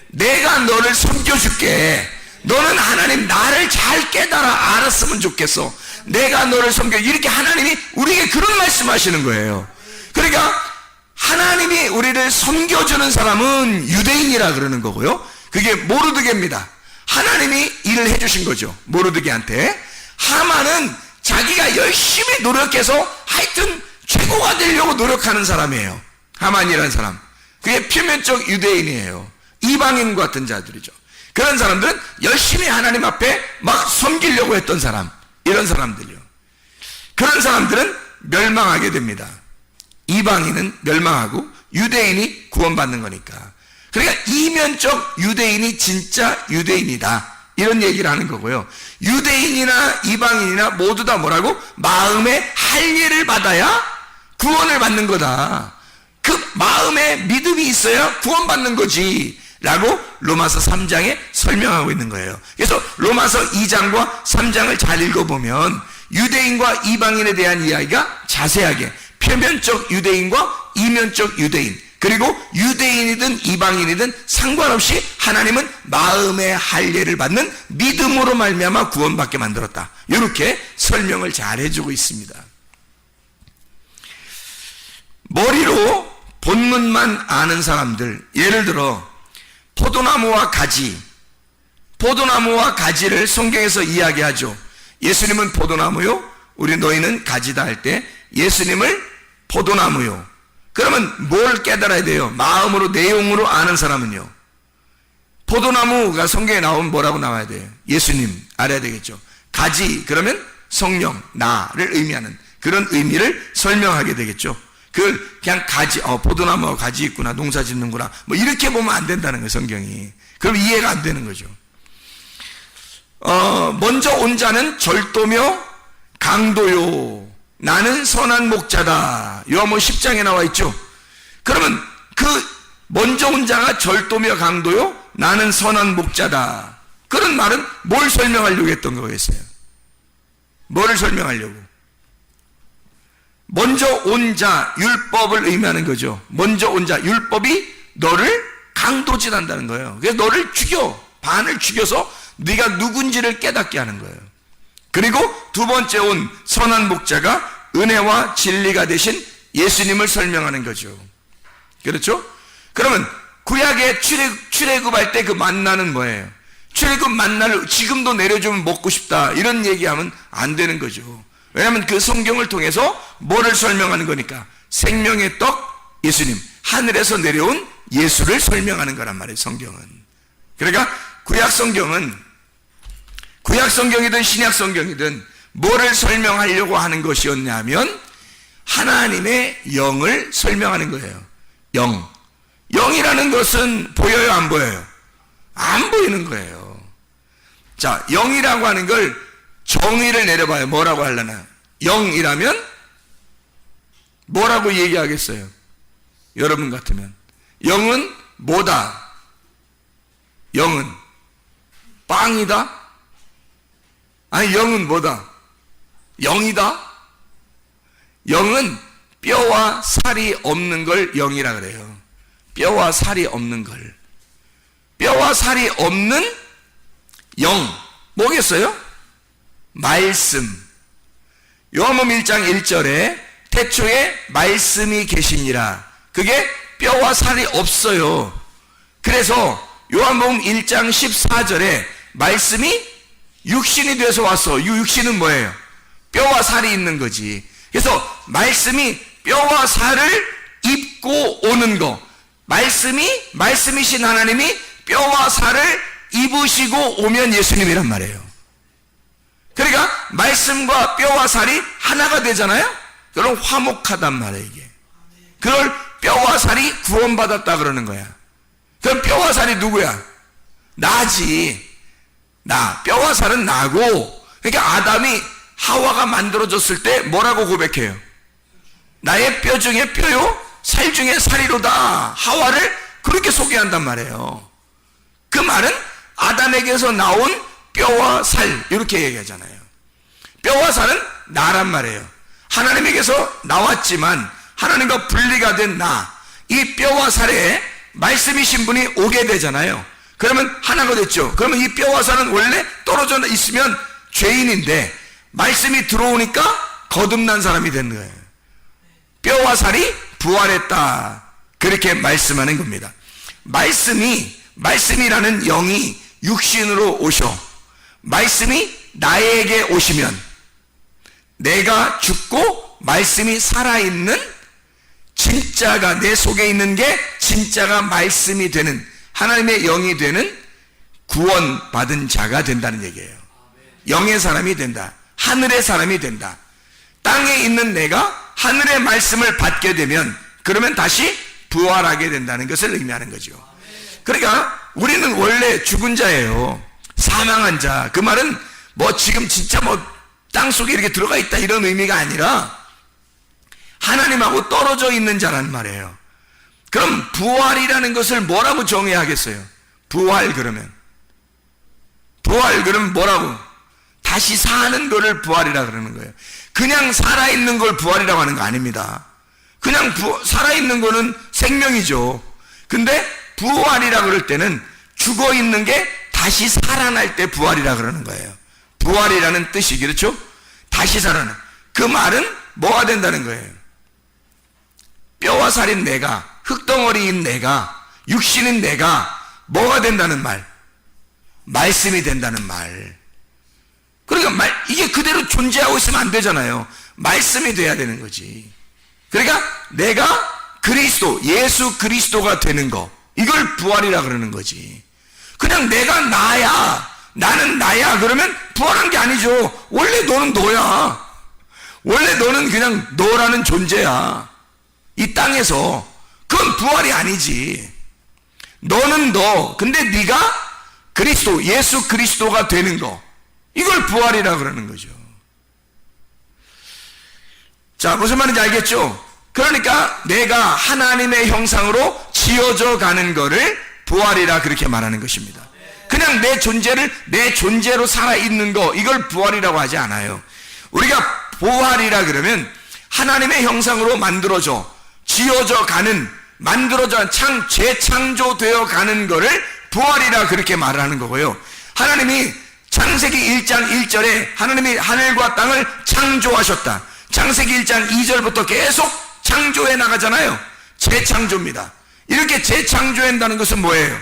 [SPEAKER 2] 내가 너를 섬겨줄게. 너는 하나님 나를 잘 깨달아 알았으면 좋겠어. 내가 너를 섬겨. 이렇게 하나님이 우리에게 그런 말씀하시는 거예요. 그러니까 하나님이 우리를 섬겨주는 사람은 유대인이라 그러는 거고요. 그게 모르드게입니다. 하나님이 일을 해주신 거죠. 모르드게한테. 하만은 자기가 열심히 노력해서 하여튼 최고가 되려고 노력하는 사람이에요. 하만이라는 사람. 그게 표면적 유대인이에요. 이방인 같은 자들이죠. 그런 사람들은 열심히 하나님 앞에 막 섬기려고 했던 사람, 이런 사람들이요. 그런 사람들은 멸망하게 됩니다. 이방인은 멸망하고 유대인이 구원받는 거니까. 그러니까 이면적 유대인이 진짜 유대인이다, 이런 얘기를 하는 거고요. 유대인이나 이방인이나 모두 다 뭐라고? 마음의 할례를 받아야 구원을 받는 거다. 그 마음에 믿음이 있어야 구원받는 거지 라고 로마서 3장에 설명하고 있는 거예요. 그래서 로마서 2장과 3장을 잘 읽어보면 유대인과 이방인에 대한 이야기가 자세하게, 표면적 유대인과 이면적 유대인, 그리고 유대인이든 이방인이든 상관없이 하나님은 마음의 할례를 받는 믿음으로 말미암아 구원받게 만들었다, 이렇게 설명을 잘 해주고 있습니다. 머리로 본문만 아는 사람들, 예를 들어 포도나무와 가지를 성경에서 이야기하죠. 예수님은 포도나무요, 우리 너희는 가지다 할 때 예수님을 포도나무요. 그러면 뭘 깨달아야 돼요? 마음으로, 내용으로 아는 사람은요, 포도나무가 성경에 나오면 뭐라고 나와야 돼요? 예수님 알아야 되겠죠. 가지, 그러면 성령, 나를 의미하는 그런 의미를 설명하게 되겠죠. 그냥 가지, 포도나무가 가지 있구나, 농사 짓는구나, 뭐 이렇게 보면 안 된다는 거예요, 성경이. 그럼 이해가 안 되는 거죠. 먼저 온 자는 절도며 강도요, 나는 선한 목자다. 요한복음 10장에 나와 있죠. 그러면 그 먼저 온 자가 절도며 강도요, 나는 선한 목자다. 그런 말은 뭘 설명하려고 했던 거겠어요? 뭐를 설명하려고? 먼저 온 자, 율법을 의미하는 거죠. 먼저 온 자, 율법이 너를 강도질한다는 거예요. 그래서 너를 죽여, 반을 죽여서 네가 누군지를 깨닫게 하는 거예요. 그리고 두 번째 온 선한 목자가 은혜와 진리가 되신 예수님을 설명하는 거죠. 그렇죠? 그러면 구약의 출애굽할 때 그 만나는 뭐예요? 출애굽 만나를 지금도 내려주면 먹고 싶다, 이런 얘기하면 안 되는 거죠. 왜냐하면 그 성경을 통해서 뭐를 설명하는 거니까? 생명의 떡 예수님, 하늘에서 내려온 예수를 설명하는 거란 말이에요, 성경은. 그러니까 구약 성경이든 신약 성경이든 뭐를 설명하려고 하는 것이었냐면 하나님의 영을 설명하는 거예요. 영이라는 것은 보여요, 안 보여요? 안 보이는 거예요. 자, 영이라고 하는 걸 정의를 내려봐요. 뭐라고 하려나? 영이라면 뭐라고 얘기하겠어요? 여러분 같으면 영은 뭐다? 영은 빵이다? 아니, 영은 뭐다? 영이다? 영은 뼈와 살이 없는 걸 영이라 그래요. 뼈와 살이 없는 걸. 뼈와 살이 없는 영, 뭐겠어요? 말씀. 요한복음 1장 1절에 태초에 말씀이 계시니라. 그게 뼈와 살이 없어요. 그래서 요한복음 1장 14절에 말씀이 육신이 돼서 왔어. 이 육신은 뭐예요? 뼈와 살이 있는 거지. 그래서 말씀이 뼈와 살을 입고 오는 거, 말씀이신 하나님이 뼈와 살을 입으시고 오면 예수님이란 말이에요. 그러니까 말씀과 뼈와 살이 하나가 되잖아요. 그럼 화목하단 말이에요, 이게. 그걸 뼈와 살이 구원받았다 그러는 거야. 그럼 뼈와 살이 누구야? 나지. 나. 뼈와 살은 나고. 그러니까 아담이 하와가 만들어졌을 때 뭐라고 고백해요? 나의 뼈 중에 뼈요, 살 중에 살이로다. 하와를 그렇게 소개한단 말이에요. 그 말은 아담에게서 나온 뼈와 살, 이렇게 얘기하잖아요. 뼈와 살은 나란 말이에요. 하나님에게서 나왔지만 하나님과 분리가 된 나, 이 뼈와 살에 말씀이신 분이 오게 되잖아요. 그러면 하나가 됐죠. 그러면 이 뼈와 살은 원래 떨어져 있으면 죄인인데 말씀이 들어오니까 거듭난 사람이 된 거예요. 뼈와 살이 부활했다, 그렇게 말씀하는 겁니다. 말씀이 말씀이라는 영이 육신으로 오셔 말씀이 나에게 오시면 내가 죽고 말씀이 살아있는 진짜가 내 속에 있는 게 진짜가 말씀이 되는 하나님의 영이 되는 구원받은 자가 된다는 얘기예요. 영의 사람이 된다. 하늘의 사람이 된다. 땅에 있는 내가 하늘의 말씀을 받게 되면 그러면 다시 부활하게 된다는 것을 의미하는 거죠. 그러니까 우리는 원래 죽은 자예요. 사망한 자. 그 말은 뭐 지금 진짜 뭐 땅속에 이렇게 들어가 있다 이런 의미가 아니라 하나님하고 떨어져 있는 자라는 말이에요. 그럼 부활이라는 것을 뭐라고 정해야 하겠어요? 부활 그러면 뭐라고? 다시 사는 거를 부활이라 그러는 거예요. 그냥 살아있는 걸 부활이라고 하는 거 아닙니다. 그냥 살아있는 거는 생명이죠. 근데 부활이라 그럴 때는 죽어있는 게 다시 살아날 때 부활이라 그러는 거예요. 부활이라는 뜻이 그렇죠? 다시 살아나. 그 말은 뭐가 된다는 거예요? 뼈와 살인 내가, 흙덩어리인 내가, 육신인 내가 뭐가 된다는 말? 말씀이 된다는 말. 그러니까 이게 그대로 존재하고 있으면 안 되잖아요. 말씀이 돼야 되는 거지. 그러니까 내가 그리스도, 예수 그리스도가 되는 거, 이걸 부활이라 그러는 거지. 그냥 내가 나야, 나는 나야 그러면 부활한 게 아니죠. 원래 너는 너야. 원래 너는 그냥 너라는 존재야. 이 땅에서. 그건 부활이 아니지. 너는 너. 근데 네가 그리스도, 예수 그리스도가 되는 거, 이걸 부활이라 그러는 거죠. 자, 무슨 말인지 알겠죠? 그러니까 내가 하나님의 형상으로 지어져 가는 거를 부활이라 그렇게 말하는 것입니다. 그냥 내 존재를 내 존재로 살아있는 거, 이걸 부활이라고 하지 않아요. 우리가 부활이라 그러면 하나님의 형상으로 만들어져 지어져 가는, 만들어져 재창조되어 가는 거를 부활이라 그렇게 말을 하는 거고요. 하나님이 창세기 1장 1절에 하나님이 하늘과 땅을 창조하셨다. 창세기 1장 2절부터 계속 창조해 나가잖아요. 재창조입니다. 이렇게 재창조한다는 것은 뭐예요?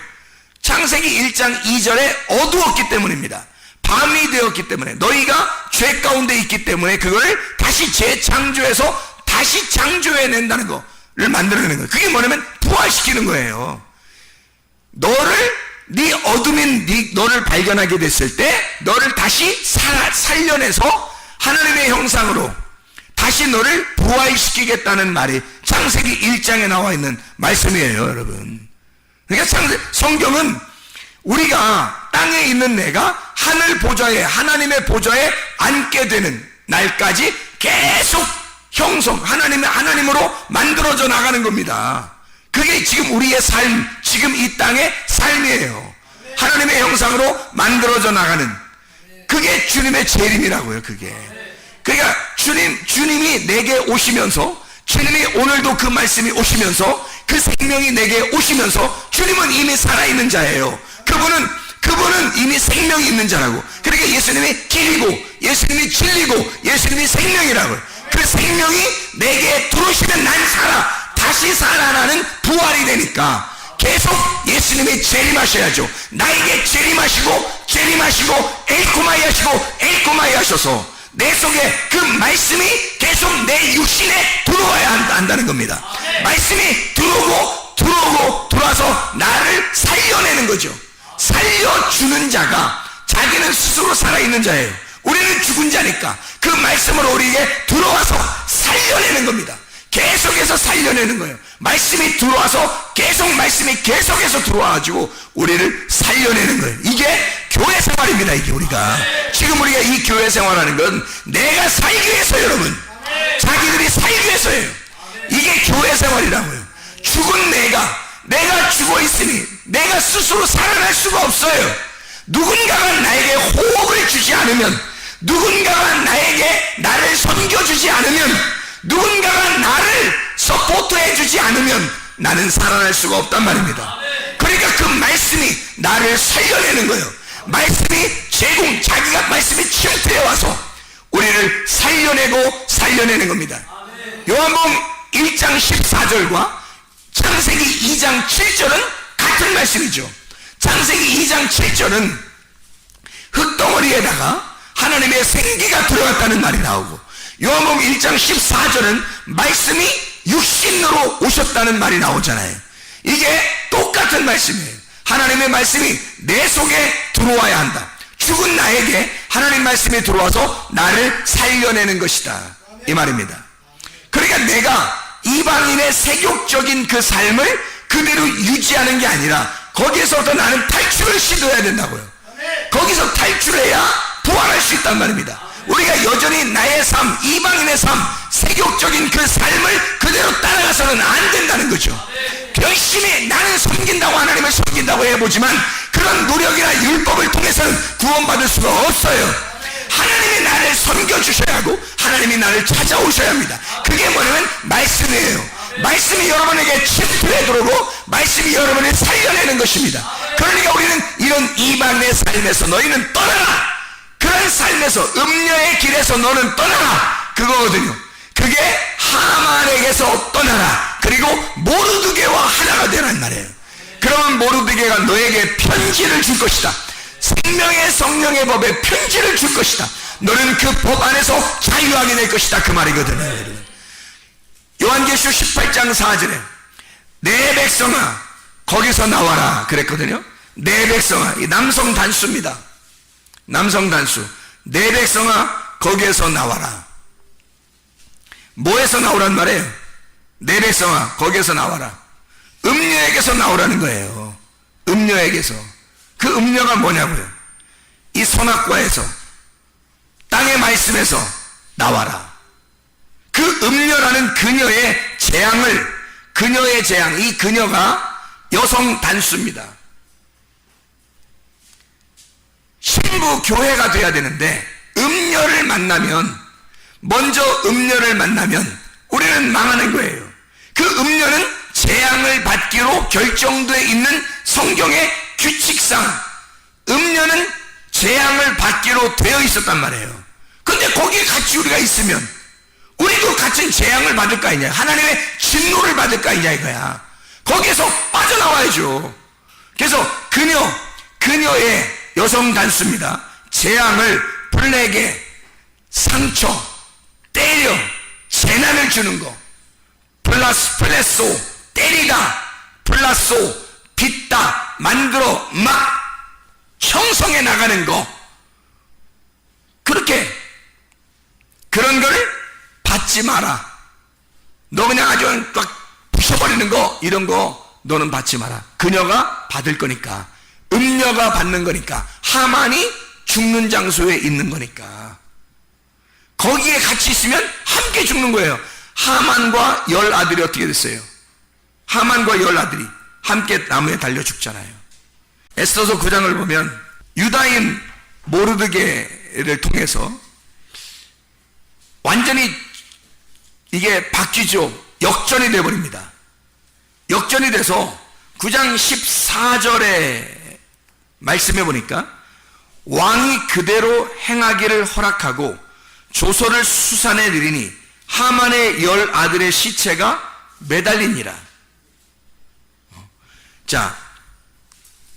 [SPEAKER 2] 창세기 1장 2절에 어두웠기 때문입니다. 밤이 되었기 때문에, 너희가 죄 가운데 있기 때문에 그걸 다시 재창조해서 다시 창조해낸다는 거를 만들어내는 거예요. 그게 뭐냐면 부활시키는 거예요. 네 어둠인 너를 발견하게 됐을 때 너를 다시 살려내서 하나님의 형상으로 다시 너를 부활시키겠다는 말이 창세기 1장에 나와 있는 말씀이에요, 여러분. 그러니까 성경은 우리가 땅에 있는 내가 하늘 보좌에, 하나님의 보좌에 앉게 되는 날까지 계속 하나님으로 만들어져 나가는 겁니다. 그게 지금 우리의 삶, 지금 이 땅의 삶이에요. 하나님의 형상으로 만들어져 나가는, 그게 주님의 재림이라고요. 그게. 그러니까 주님이 내게 오시면서, 주님이 오늘도 그 말씀이 오시면서, 그 생명이 내게 오시면서, 주님은 이미 살아있는 자예요. 그분은 이미 생명이 있는 자라고. 그러니까 예수님이 길이고, 예수님이 진리고, 예수님이 생명이라고요. 그 생명이 내게 들어오시면 난 다시 살아나는 부활이 되니까 계속 예수님이 재림하셔야죠. 나에게 재림하시고 엘코마이 하셔서 내 속에 그 말씀이 계속 내 육신에 들어와야 한다는 겁니다. 말씀이 들어와서 나를 살려내는 거죠. 살려주는 자가 자기는 스스로 살아있는 자예요. 우리는 죽은 자니까 그 말씀으로 우리에게 들어와서 살려내는 겁니다. 계속해서 살려내는 거예요. 말씀이 들어와서 말씀이 계속해서 들어와가지고 우리를 살려내는 거예요. 이게 교회 생활입니다. 이게 지금 우리가 이 교회 생활하는 건 내가 살기 위해서, 여러분. 자기들이 살기 위해서예요. 이게 교회 생활이라고요. 죽은 내가 죽어 있으니 내가 스스로 살아날 수가 없어요. 누군가가 나에게 호흡을 주지 않으면, 누군가가 나를 섬겨주지 않으면, 누군가가 나를 서포트해 주지 않으면 나는 살아날 수가 없단 말입니다. 그러니까 그 말씀이 나를 살려내는 거예요. 자기가 말씀이 침투해 와서 우리를 살려내는 겁니다. 요한복음 1장 14절과 창세기 2장 7절은 같은 말씀이죠. 창세기 2장 7절은 흙덩어리에다가 하나님의 생기가 들어갔다는 말이 나오고, 요한복음 1장 14절은 말씀이 육신으로 오셨다는 말이 나오잖아요. 이게 똑같은 말씀이에요. 하나님의 말씀이 내 속에 들어와야 한다. 죽은 나에게 하나님 말씀이 들어와서 나를 살려내는 것이다, 이 말입니다. 그러니까 내가 이방인의 세욕적인 그 삶을 그대로 유지하는 게 아니라 거기에서부터 나는 탈출을 시도해야 된다고요. 거기서 탈출해야 부활할 수 있단 말입니다. 우리가 여전히 나의 삶, 이방인의 삶, 세욕적인 그 삶을 그대로 따라가서는 안 된다는 거죠. 열심히 나는 섬긴다고 하나님을 섬긴다고 해보지만 그런 노력이나 율법을 통해서는 구원받을 수가 없어요. 하나님이 나를 섬겨주셔야 하고 하나님이 나를 찾아오셔야 합니다. 그게 뭐냐면 말씀이에요. 말씀이 여러분에게 침투해 들어오고 말씀이 여러분을 살려내는 것입니다. 그러니까 우리는 이런 이방의 삶에서 너희는 떠나라, 그런 삶에서 음녀의 길에서 너는 떠나라, 그거거든요. 그게 하만에게서 떠나라, 그리고 모르드게와 하나가 되란 말이에요. 그러면 모르드게가 너에게 편지를 줄 것이다. 생명의 성령의 법에 편지를 줄 것이다. 너는 그 법 안에서 자유하게 될 것이다, 그 말이거든요. 요한계시록 18장 4절에 내 백성아 거기서 나와라 그랬거든요. 내 백성아, 이 남성 단수입니다. 남성 단수. 내 백성아 거기에서 나와라. 뭐에서 나오란 말이에요? 내 백성아 거기에서 나와라. 음녀에게서 나오라는 거예요. 음녀에게서. 그 음녀가 뭐냐고요? 이 선악과에서, 땅의 말씀에서 나와라. 그 음녀라는 그녀의 재앙을, 그녀의 재앙, 이 그녀가 여성 단수입니다. 신부 교회가 돼야 되는데 음녀를 만나면, 먼저 음녀를 만나면 우리는 망하는 거예요. 그 음녀는 재앙을 받기로 결정되어 있는 성경의 규칙상 음녀는 재앙을 받기로 되어 있었단 말이에요. 근데 거기에 같이 우리가 있으면 우리도 같은 재앙을 받을 거 아니냐, 하나님의 진노를 받을 거 아니냐 이거야. 거기에서 빠져나와야죠. 그래서 그녀의 여성 단수입니다. 재앙을, 플레게, 상처, 때려, 재난을 주는 거, 플레소, 때리다, 플라소, 빚다, 만들어 막 형성해 나가는 거, 그렇게 그런 거를 받지 마라. 너 그냥 아주 막 부셔버리는 거, 이런 거 너는 받지 마라. 그녀가 받을 거니까, 음녀가 받는 거니까, 하만이 죽는 장소에 있는 거니까 거기에 같이 있으면 함께 죽는 거예요. 하만과 10아들이 어떻게 됐어요? 하만과 10아들이 함께 나무에 달려 죽잖아요. 에스더서 9장을 보면 유다인 모르드게를 통해서 완전히 이게 바뀌죠. 역전이 되어버립니다. 역전이 돼서 9장 14절에 말씀해 보니까 왕이 그대로 행하기를 허락하고 조서를 수산에 내리니 하만의 10아들의 시체가 매달리니라. 자,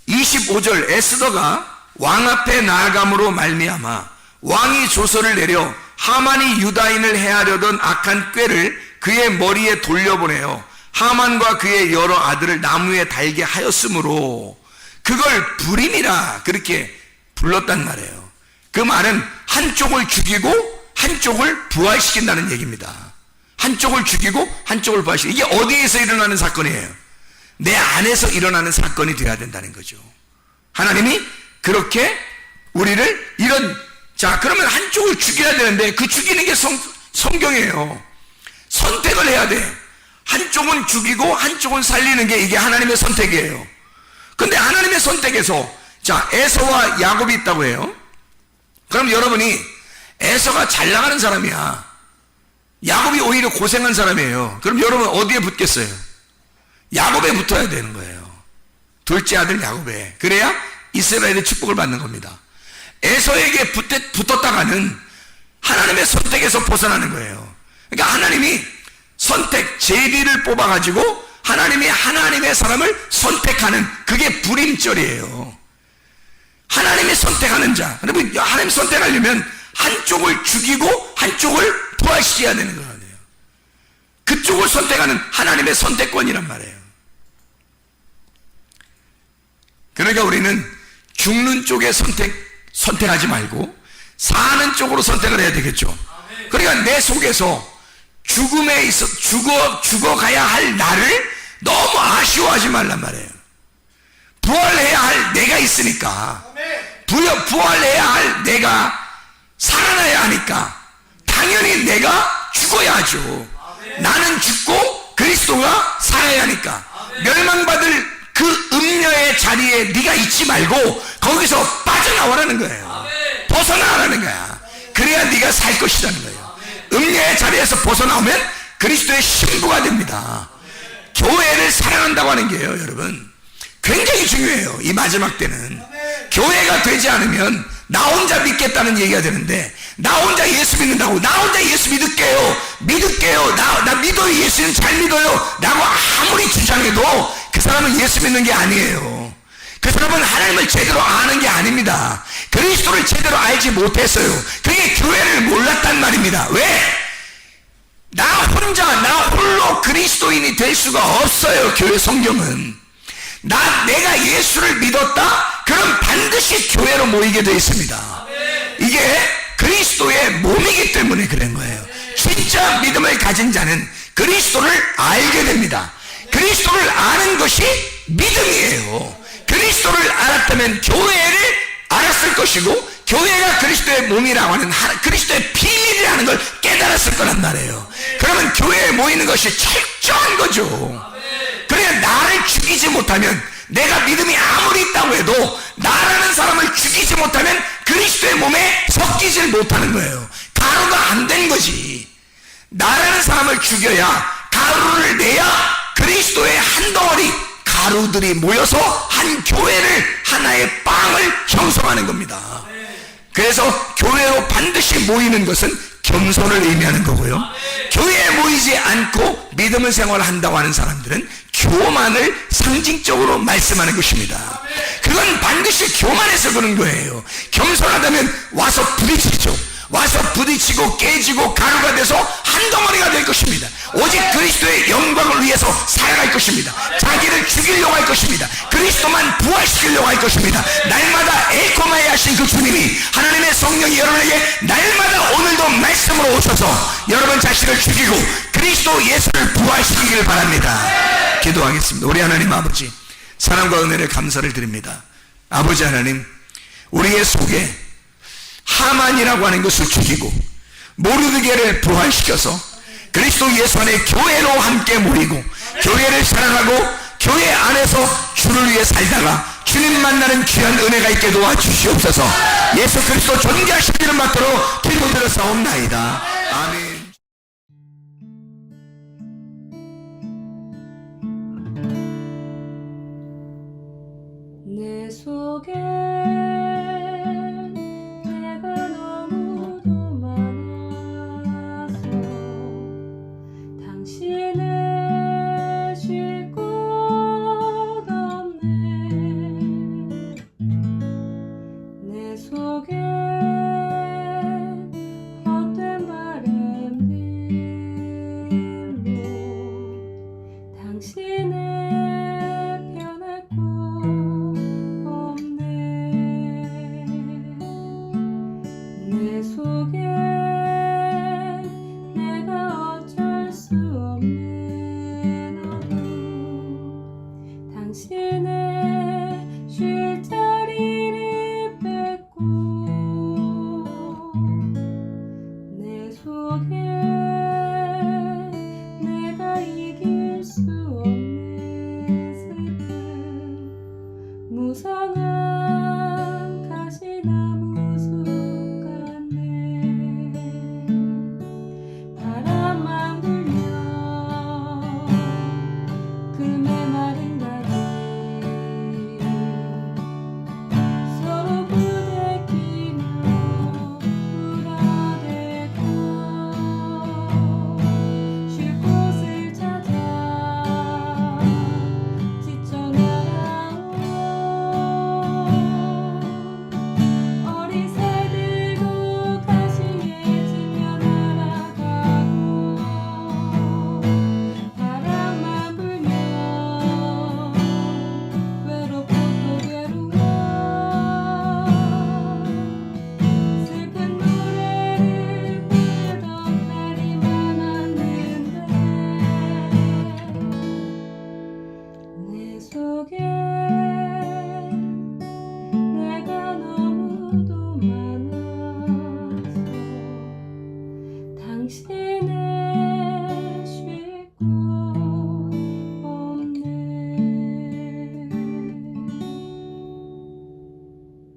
[SPEAKER 2] 25절 에스더가 왕 앞에 나아감으로 말미암아 왕이 조서를 내려 하만이 유다인을 해하려던 악한 꾀를 그의 머리에 돌려보내어 하만과 그의 여러 아들을 나무에 달게 하였으므로 그걸 불임이라 그렇게 불렀단 말이에요. 그 말은 한쪽을 죽이고 한쪽을 부활시킨다는 얘기입니다. 한쪽을 죽이고 한쪽을 부활시키고, 이게 어디에서 일어나는 사건이에요? 내 안에서 일어나는 사건이 되어야 된다는 거죠. 하나님이 그렇게 우리를 자, 그러면 한쪽을 죽여야 되는데 그 죽이는 게 성경이에요. 선택을 해야 돼. 한쪽은 죽이고 한쪽은 살리는 게 이게 하나님의 선택이에요. 근데 하나님의 선택에서, 자, 에서와 야곱이 있다고 해요. 그럼 여러분이 에서가 잘 나가는 사람이야, 야곱이 오히려 고생한 사람이에요. 그럼 여러분 어디에 붙겠어요? 야곱에 붙어야 되는 거예요. 둘째 아들 야곱에. 그래야 이스라엘의 축복을 받는 겁니다. 에서에게 붙었다가는 하나님의 선택에서 벗어나는 거예요. 그러니까 하나님이 선택, 제비를 뽑아가지고 하나님이 하나님의 사람을 선택하는 그게 불임절이에요. 하나님이 선택하는 자. 여러분, 하나님 선택하려면 한쪽을 죽이고 한쪽을 부활시켜야 되는 거 아니에요. 그쪽을 선택하는 하나님의 선택권이란 말이에요. 그러니까 우리는 죽는 쪽에 선택하지 말고 사는 쪽으로 선택을 해야 되겠죠. 그러니까 내 속에서 죽음에 있어 죽어가야 할 나를 너무 아쉬워하지 말란 말이에요. 부활해야 할 내가 있으니까, 부활해야 할 내가 살아나야 하니까 당연히 내가 죽어야 하죠. 나는 죽고 그리스도가 살아야 하니까 멸망받을 그 음녀의 자리에 네가 있지 말고 거기서 빠져나오라는 거예요. 벗어나라는 거야. 그래야 네가 살 것이라는 거예요. 음녀의 자리에서 벗어나오면 그리스도의 신부가 됩니다. 교회를 사랑한다고 하는 게요, 여러분, 굉장히 중요해요. 이 마지막 때는 교회가 되지 않으면 나 혼자 믿겠다는 얘기가 되는데, 나 혼자 예수 믿는다고, 나 혼자 예수 믿을게요, 나 믿어요, 예수는 잘 믿어요 라고 아무리 주장해도 그 사람은 예수 믿는 게 아니에요. 그 사람은 하나님을 제대로 아는 게 아닙니다. 그리스도를 제대로 알지 못했어요. 그게 교회를 몰랐단 말입니다. 왜? 나 홀로 그리스도인이 될 수가 없어요. 교회 성경은 내가 예수를 믿었다? 그럼 반드시 교회로 모이게 되어 있습니다. 이게 그리스도의 몸이기 때문에 그런 거예요. 진짜 믿음을 가진 자는 그리스도를 알게 됩니다. 그리스도를 아는 것이 믿음이에요. 그리스도를 알았다면 교회를 알았을 것이고, 교회가 그리스도의 몸이라고 하는 그리스도의 비밀이라는 걸 깨달았을 거란 말이에요. 그러면 교회에 모이는 것이 철저한 거죠. 그러니까 나를 죽이지 못하면, 내가 믿음이 아무리 있다고 해도 나라는 사람을 죽이지 못하면 그리스도의 몸에 섞이질 못하는 거예요. 가루가 안 된 거지. 나라는 사람을 죽여야, 가루를 내야 그리스도의 한 덩어리 가루들이 모여서 한 교회를, 하나의 빵을 형성하는 겁니다. 그래서 교회로 반드시 모이는 것은 겸손을 의미하는 거고요. 교회에 모이지 않고 믿음을 생활한다고 하는 사람들은 교만을 상징적으로 말씀하는 것입니다. 그건 반드시 교만해서 그런 거예요. 겸손하다면 와서 부딪히죠. 와서 부딪히고 깨지고 가루가 돼서 한 덩어리가 될 것입니다. 오직 그리스도의 영광을 위해서 살아갈 것입니다. 자기를 죽이려고 할 것입니다. 그리스도만 부활시키려고 할 것입니다. 날마다 엘코마에 하신 그 주님이, 하나님의 성령이 여러분에게 날마다 오늘도 말씀으로 오셔서 여러분 자신을 죽이고 그리스도 예수를 부활시키기를 바랍니다. 기도하겠습니다. 우리 하나님 아버지, 사랑과 은혜를 감사를 드립니다. 아버지 하나님, 우리의 속에 하만이라고 하는 것을 죽이고 모르드게를 부활시켜서 그리스도 예수 안에 교회로 함께 모이고 교회를 사랑하고 교회 안에서 주를 위해 살다가 주님 만나는 귀한 은혜가 있게 도와주시옵소서. 예수 그리스도 존귀하신 이름 받도록 기도드렸사옵나이다. 아멘.
[SPEAKER 1] 내 속에 내가 너무도 많아서 당신을 쉴 곳 없네. 내 속에 헛된 바램들로 당신을 변할 곳 없네. 내 속에 내가 어쩔 수 없는 어둠, 당신의 쉴 자리를 뺏고 내 속에 내가 이길 수 없네. 당신의